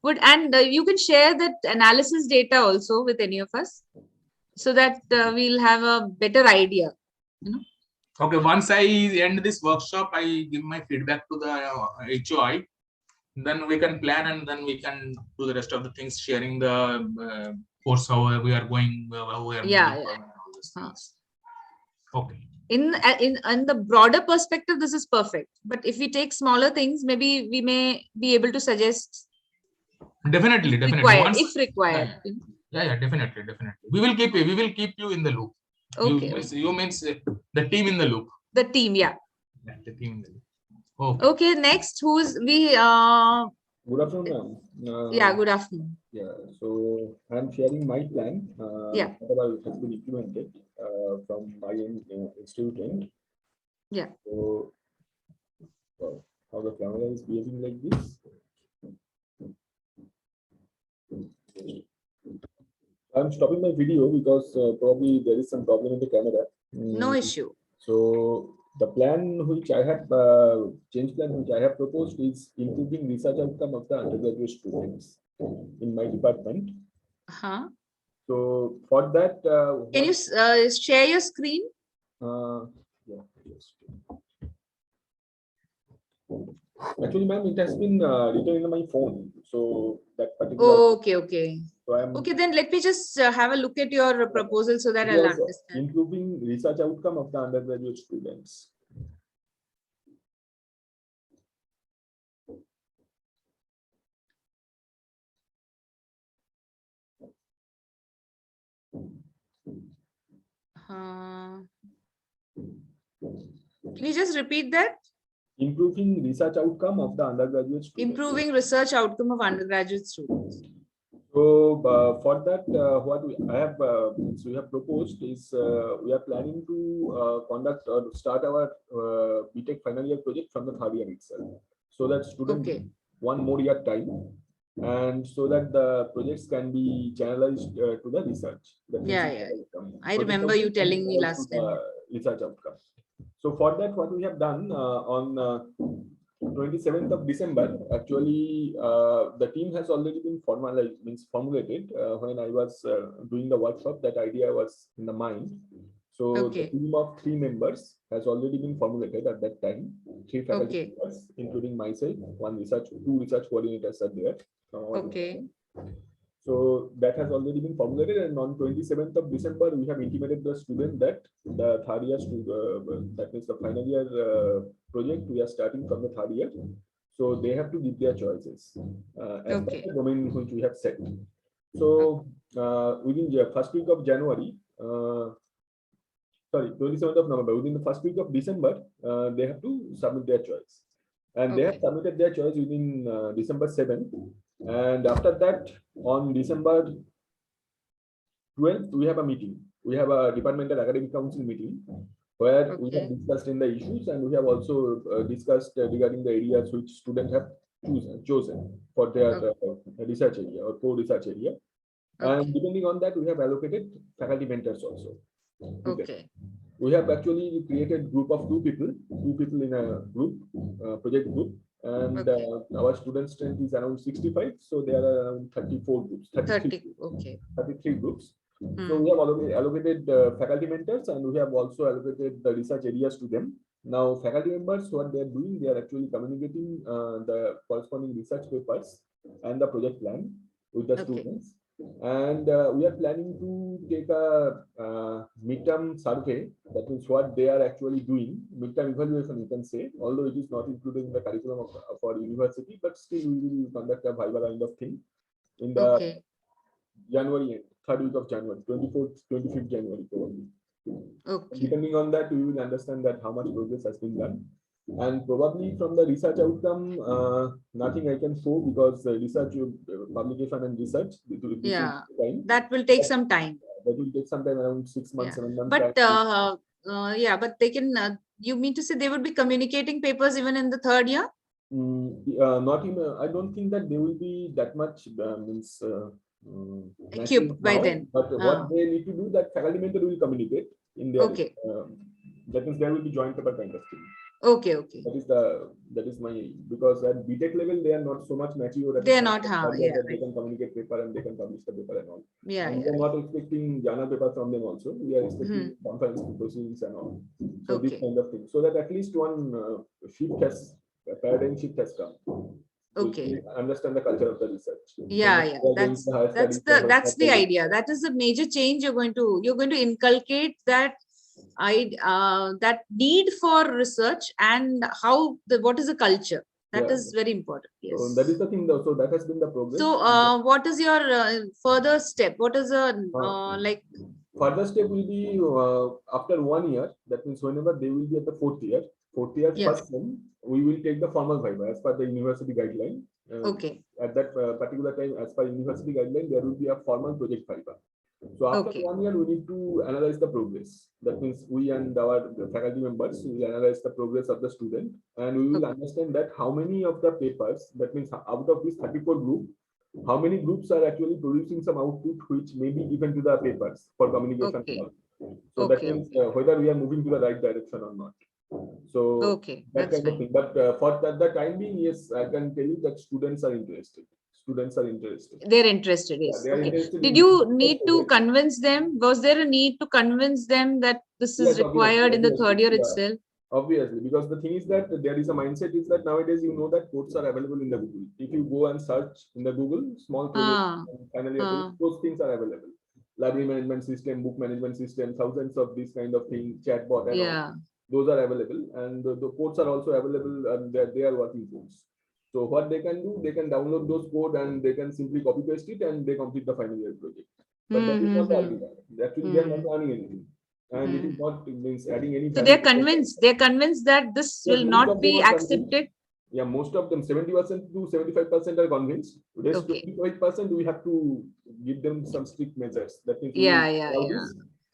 would, and you can share that analysis data also with any of us, so that we'll have a better idea. You know? Okay. Once I end this workshop, I give my feedback to the HOI. Then we can plan, and then we can do the rest of the things, sharing the course, how we are going, how we are moving. Okay. In the broader perspective, this is perfect. But if we take smaller things, maybe we may be able to suggest. Definitely. If required. Yeah, definitely. We will keep you in the loop. Okay. You means the team in the loop. The team, yeah. The team in the loop. Okay, next, who's we? Good afternoon, ma'am. Yeah, good afternoon. Yeah, so I'm sharing my plan. Whatever has been implemented from my institute. Yeah. So, how the camera is behaving like this? I'm stopping my video because probably there is some problem in the camera. No issue. So the plan which I have, change plan which I have proposed is improving research outcome of the undergraduate students in my department. So for that, can you share your screen? Yeah. Actually, ma'am, it has been written in my phone. So that particular. Okay. So okay, then let me just have a look at your proposal so that I'll understand. Improving research outcome of the undergraduate students. Can you just repeat that? Improving research outcome of the undergraduate students. Improving research outcome of undergraduate students. So for that, what we have proposed is we are planning to conduct or start our BTech final year project from the third year itself, so that students one more year time, and so that the projects can be channelized to the research. I remember you telling me last time. Research outcome. So for that, what we have done on 27th of December, actually, the team has already been formulated. When I was doing the workshop, that idea was in the mind. So the team of 3 members has already been formulated at that time. 3 faculty members, including myself, 2 research coordinators are there. So that has already been formulated, and on 27th of December, we have intimated the student that the third year, that means the final year project, we are starting from the third year. So they have to give their choices as per the domain which we have set. So within the first week of January, 27th of November, within the first week of December, they have to submit their choice. And they have submitted their choice within December 7th. And after that, on December 12th, we have a meeting. We have a departmental academic council meeting where we have discussed in the issues, and we have also discussed regarding the areas which students have chosen for their research area or co-research area. And depending on that, we have allocated faculty mentors also. We have actually created group of 2 people in a group, project group. And our student strength is around 65, so there are around 34 groups, 33 groups. So we have already allocated faculty mentors, and we have also allocated the research areas to them. Now, faculty members, what they are doing, they are actually communicating the corresponding research papers and the project plan with the students. And we are planning to take a midterm survey. That means what they are actually doing, midterm evaluation, you can say, although it is not included in the curriculum of our university, but still we will conduct a viva kind of thing in the January, 3rd week of January, 25th January probably. Depending on that, we will understand that how much progress has been done. And probably from the research outcome, nothing I can show, because research publication and research, that will take some time. That will take some time, around 6 months, 7 months. But but they can. You mean to say they would be communicating papers even in the 3rd year? Not even. I don't think that they will be that much equipped by then. But what they need to do, that faculty mentor will communicate in their. That means there will be joint paper kind of thing. That is my, because at BTech level they are not so much mature. They are not, they can communicate paper and they can publish the paper and all. We are not expecting journal paper from them also. We are expecting conference proceedings and all. So this kind of thing, so that at least one paradigm shift has come. Understand the culture of the research. That's the idea. That is the major change you're going to inculcate, that that need for research and what is the culture. That is very important. So that is the thing though. So that has been the progress. So what is your further step? What is like? Further step will be after 1 year. That means whenever they will be at the 4th year, first sem, we will take the formal viva as per the university guideline. At that particular time, as per university guideline, there will be a formal project viva. So after 1 year, we need to analyze the progress. That means we and our faculty members will analyze the progress of the student, and we will understand that how many of the papers, that means out of this 34 group, how many groups are actually producing some output which may be given to the papers for communication. So that means whether we are moving to the right direction or not. So that kind of thing. But for the time being, yes, I can tell you that students are interested. They're interested, yes. They are interested. Did you need to convince them? Was there a need to convince them that this is required in the 3rd year itself? Obviously, because the thing is that there is a mindset is that nowadays you know that codes are available in the Google. If you go and search in the Google, small projects, and finally those things are available. Library management system, book management system, thousands of these kind of things, chatbot, and all. Those are available, and the codes are also available, and they are working codes. So what they can do, they can download those code and they can simply copy paste it and they complete the final year project. But that is not the argument. Actually, they are not earning anything, and it is not means adding any. So they're convinced. They're convinced that this will not be accepted. Yeah, most of them, 70% to 75% are convinced. Rest 25% we have to give them some strict measures. That means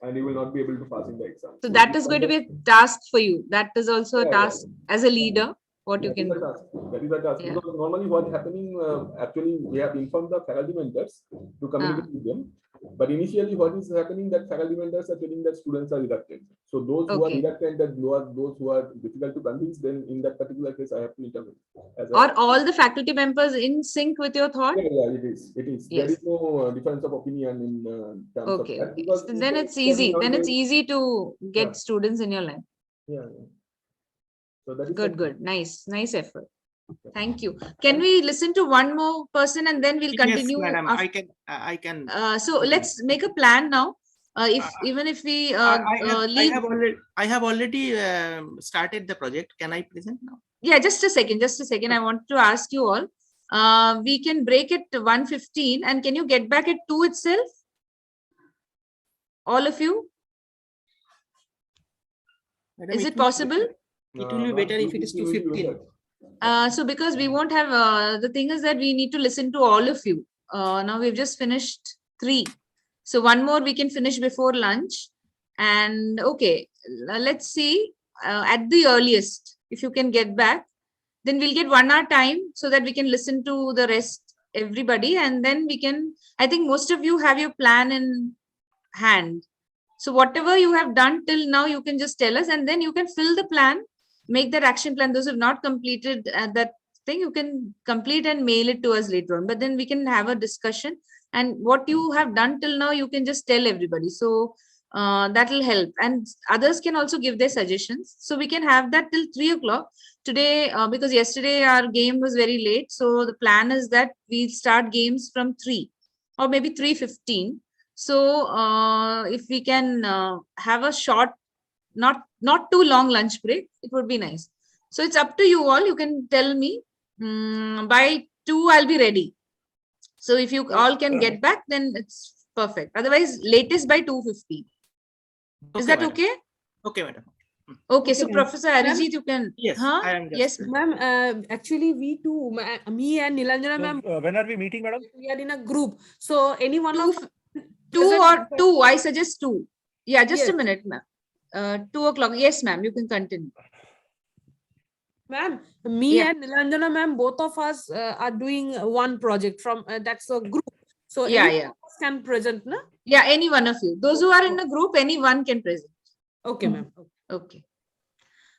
and you will not be able to pass in the exam. So that is going to be a task for you. That is also a task as a leader. What you can do. That is a task. Because normally what happening, actually we have informed the faculty members to communicate with them. But initially what is happening that faculty members are telling that students are reluctant. So those who are reluctant and those who are difficult to convince, then in that particular case I have to intervene. Are all the faculty members in sync with your thought? Yeah, it is. It is. Yes. There is no difference of opinion in terms of that. Because so then it's easy. Then it's easy to get students in your line. Yeah. So that is good. Nice effort. Thank you. Can we listen to one more person and then we'll continue? Yes, madam. I can. So let's make a plan now. Even if we leave. I have already started the project. Can I present now? Yeah, just a second. I want to ask you all. We can break at 1:15, and can you get back at 2 itself? All of you? Madam, is it possible? It will be better if it is 2:15. So because we won't have, the thing is that we need to listen to all of you. Now we've just finished 3. So one more we can finish before lunch. And okay, let's see at the earliest, if you can get back, then we'll get 1 hour time so that we can listen to the rest, everybody. And then we can, I think most of you have your plan in hand. So whatever you have done till now, you can just tell us, and then you can fill the plan. Make that action plan. Those who have not completed that thing, you can complete and mail it to us later on. But then we can have a discussion. And what you have done till now, you can just tell everybody. So that will help. And others can also give their suggestions. So we can have that till 3 o'clock today, because yesterday our game was very late. So the plan is that we start games from 3 or maybe 3:15. So if we can have a short, not too long lunch break, it would be nice. So it's up to you all. You can tell me by 2 I'll be ready. So if you all can get back, then it's perfect. Otherwise, latest by 2:15. Is that okay? Okay, madam. Okay, so Professor Arijit, you can. Yes, I am just. Yes, ma'am. Actually, we too, me and Nilanjana ma'am. When are we meeting, madam? We are in a group. So any one of 2, I suggest 2. Yeah, just a minute, ma'am. 2 o'clock. Yes, ma'am. You can continue. Ma'am, me and Nilanjana ma'am, both of us are doing one project from that's a group. So any of us can present, na? Yeah, any one of you. Those who are in a group, any one can present. Okay, ma'am. Okay,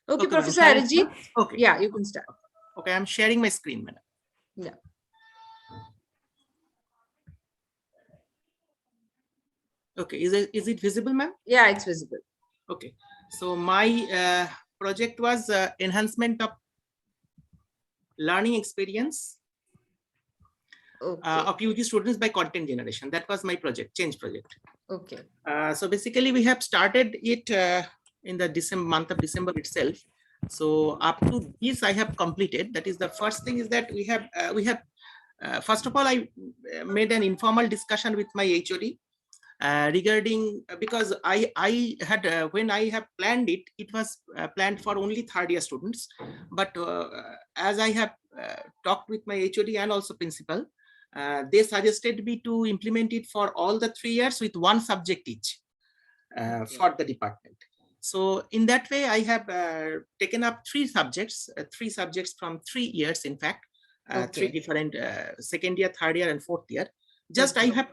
Professor Arijit. Okay. Yeah, you can start. Okay, I'm sharing my screen, madam. Yeah. Okay, is it visible, ma'am? Yeah, it's visible. Okay, so my project was enhancement of learning experience of UG students by content generation. That was my project, change project. Okay. So basically we have started it in the month of December itself. So up to this I have completed. That is the first thing is that we have first of all, I made an informal discussion with my HOD regarding, because I had when I have planned it, it was planned for only third year students. But as I have talked with my HOD and also principal, they suggested me to implement it for all the 3 years with one subject each for the department. So in that way, I have taken up 3 subjects from 3 years, in fact, 3 different second year, third year, and fourth year. Just I have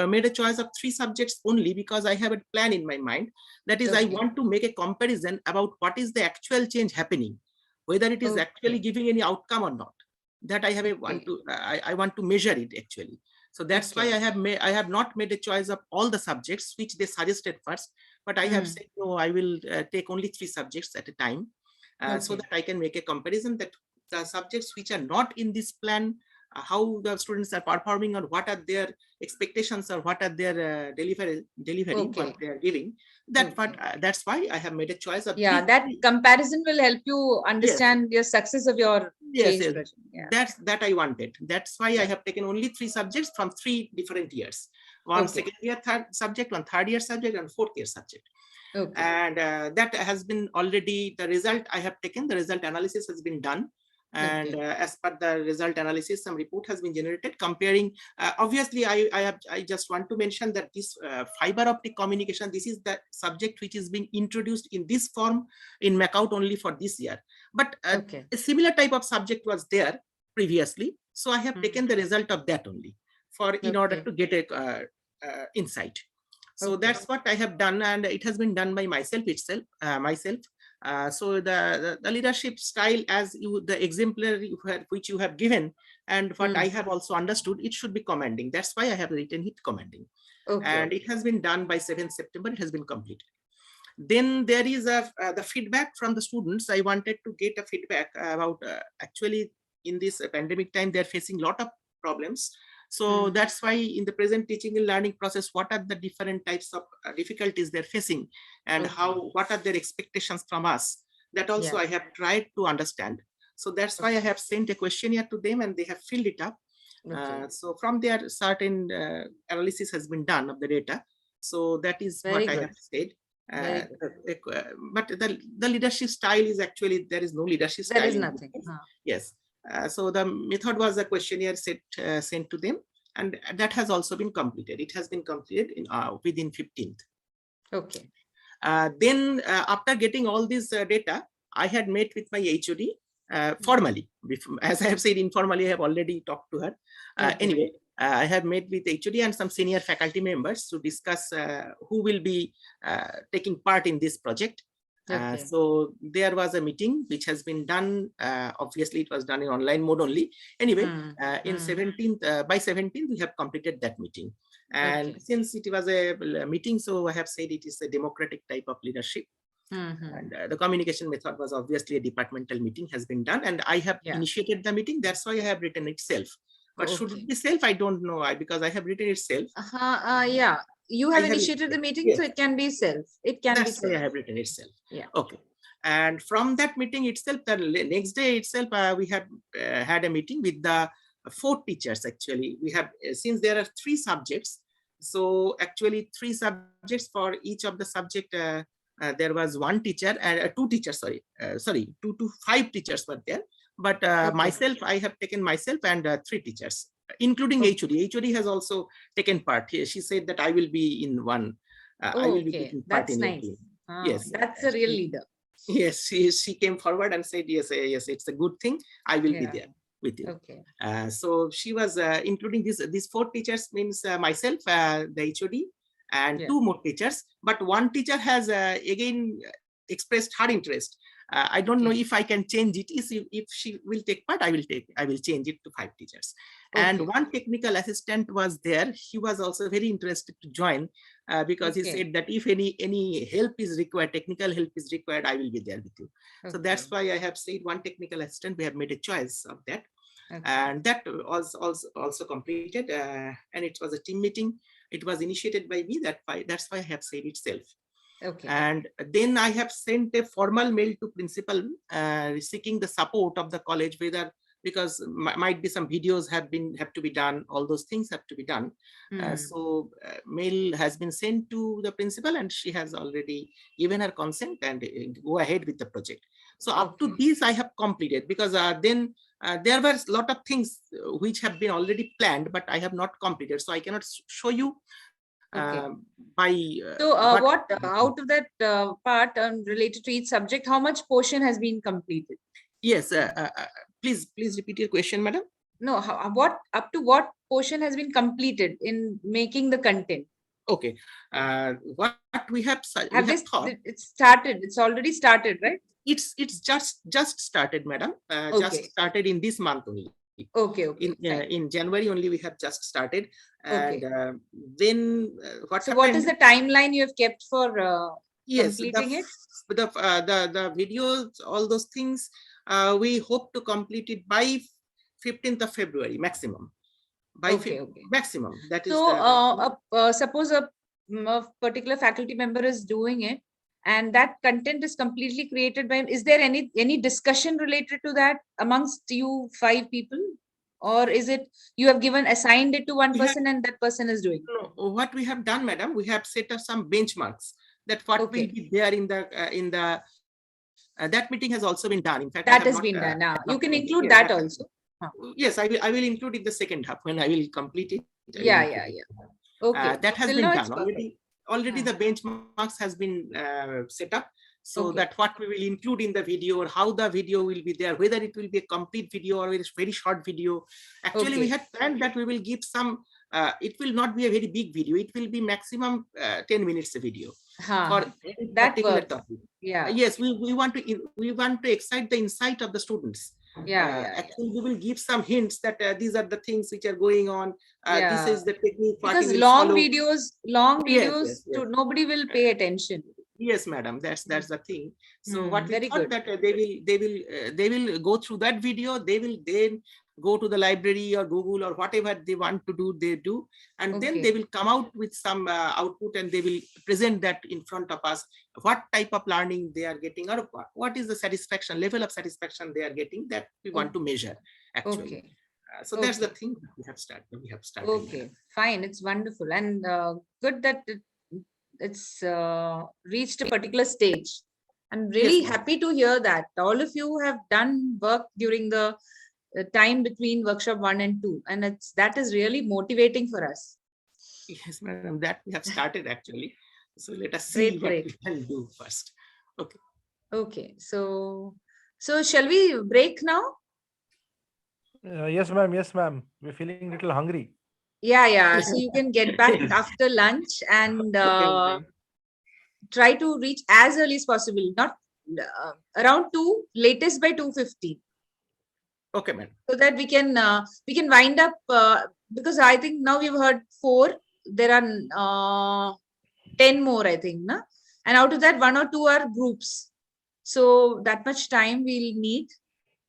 made a choice of 3 subjects only because I have a plan in my mind. That is, I want to make a comparison about what is the actual change happening, whether it is actually giving any outcome or not. That I have I want to measure it actually. So that's why I have not made a choice of all the subjects which they suggested first, but I have said no, I will take only 3 subjects at a time, so that I can make a comparison that the subjects which are not in this plan, how the students are performing, or what are their expectations, or what are their delivery what they are giving. That's why I have made a choice of that comparison will help you understand your success of your change. That I wanted. That's why I have taken only 3 subjects from 3 different years. One second year subject, one third year subject, and fourth year subject. And that has been already the result I have taken. The result analysis has been done. And as per the result analysis, some report has been generated comparing. Obviously, I just want to mention that this fiber optic communication, this is the subject which is being introduced in this form in MACOUT only for this year. But a similar type of subject was there previously. So I have taken the result of that only in order to get a insight. So that's what I have done, and it has been done by myself. So the leadership style, as the exemplary which you have given, and what I have also understood, it should be commanding. That's why I have written it commanding. And it has been done by 7th September. It has been completed. Then there is the feedback from the students. I wanted to get a feedback about actually in this pandemic time, they're facing a lot of problems. So that's why in the present teaching and learning process, what are the different types of difficulties they're facing, and what are their expectations from us? That also I have tried to understand. So that's why I have sent a questionnaire to them, and they have filled it up. So from there, certain analysis has been done of the data. So that is what I have said. But the leadership style is actually, there is no leadership style. There is nothing. Yes. So the method was a questionnaire sent to them, and that has also been completed. It has been completed within 15th. Okay. Then after getting all this data, I had met with my HOD formally. As I have said, informally, I have already talked to her. Anyway, I have met with HOD and some senior faculty members to discuss who will be taking part in this project. So there was a meeting which has been done. Obviously, it was done in online mode only. Anyway, in 17th, by 17th, we have completed that meeting. And since it was a meeting, so I have said it is a democratic type of leadership. And the communication method was obviously a departmental meeting has been done, and I have initiated the meeting. That's why I have written it self. But should it be self? I don't know. Because I have written it self. Yeah. You have initiated the meeting, so it can be self. It can be self. That's why I have written it self. Yeah. Okay. And from that meeting itself, the next day itself, we have had a meeting with the 4 teachers. Actually, we have, since there are 3 subjects, so actually 3 subjects for each of the subject. There was 1 teacher and 2 teachers. Sorry, 2 to 5 teachers were there. But myself, I have taken myself and 3 teachers, including HOD. HOD has also taken part. She said that I will be in one. I will be taking part in nice. Yes, that's a real leader. Yes, she came forward and said, yes, it's a good thing. I will be there with you. Okay. So she was including these 4 teachers, means myself, the HOD, and 2 more teachers. But 1 teacher has again expressed her interest. I don't know if I can change it. If she will take part, I will change it to 5 teachers. And 1 technical assistant was there. He was also very interested to join because he said that if any help is required, technical help is required, I will be there with you. So that's why I have said 1 technical assistant. We have made a choice of that. And that was also completed. And it was a team meeting. It was initiated by me. That's why I have said itself. Okay. And then I have sent a formal mail to principal seeking the support of the college, whether because might be some videos have to be done, all those things have to be done. So mail has been sent to the principal, and she has already given her consent and go ahead with the project. So up to this I have completed, because then there were a lot of things which have been already planned, but I have not completed. So I cannot show you. So what out of that part related to each subject, how much portion has been completed? Yes, please repeat your question, madam. No, what up to what portion has been completed in making the content? Okay, what we have it's started. It's already started, right? It's just started, madam. Just started in this month only. Okay. In January only we have just started, and then what is the timeline you have kept for completing it? The videos, all those things, we hope to complete it by 15th of February maximum. Maximum. That is. So suppose a particular faculty member is doing it, and that content is completely created by him. Is there any discussion related to that amongst you 5 people? Or is it you have assigned it to one person and that person is doing? No, what we have done, madam, we have set up some benchmarks that what will be there in the That meeting has also been done. In fact, that has been done. Now you can include that also. Yes, I will include it the second half when I will complete it. Yeah. Okay. That has been done already. Already the benchmarks has been set up. So that what we will include in the video, or how the video will be there, whether it will be a complete video or a very short video. Actually, we had planned that we will give some, it will not be a very big video. It will be maximum 10 minutes a video for that particular topic. Yeah. Yes, we want to excite the insight of the students. Actually, we will give some hints that these are the things which are going on. This is the technique. Because long videos, nobody will pay attention. Yes, madam, that's the thing. So what we thought that they will go through that video. They will then go to the library or Google or whatever they want to do, they do, and then they will come out with some output, and they will present that in front of us. What type of learning they are getting, or what is the satisfaction level of satisfaction they are getting, that we want to measure actually. So that's the thing we have started. Okay, fine. It's wonderful and good that it's reached a particular stage. I'm really happy to hear that all of you have done work during the time between workshop 1 and 2, and that is really motivating for us. Yes, madam, that we have started actually. So let us see what we can do first. Okay. So shall we break now? Yes, ma'am. Yes, ma'am. We're feeling a little hungry. Yeah. So you can get back after lunch and try to reach as early as possible. Not around 2, latest by 2:50. Okay, ma'am. So that we can wind up because I think now we've heard 4. There are 10 more, I think, na? And out of that, 1 or 2 are groups. So that much time we'll need,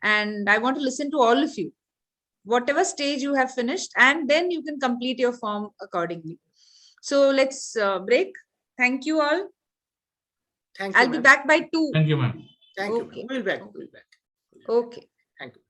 and I want to listen to all of you, whatever stage you have finished, and then you can complete your form accordingly. So let's break. Thank you all. Thank you. I'll be back by 2. Thank you, ma'am. Thank you. We'll be back. Okay. Thank you.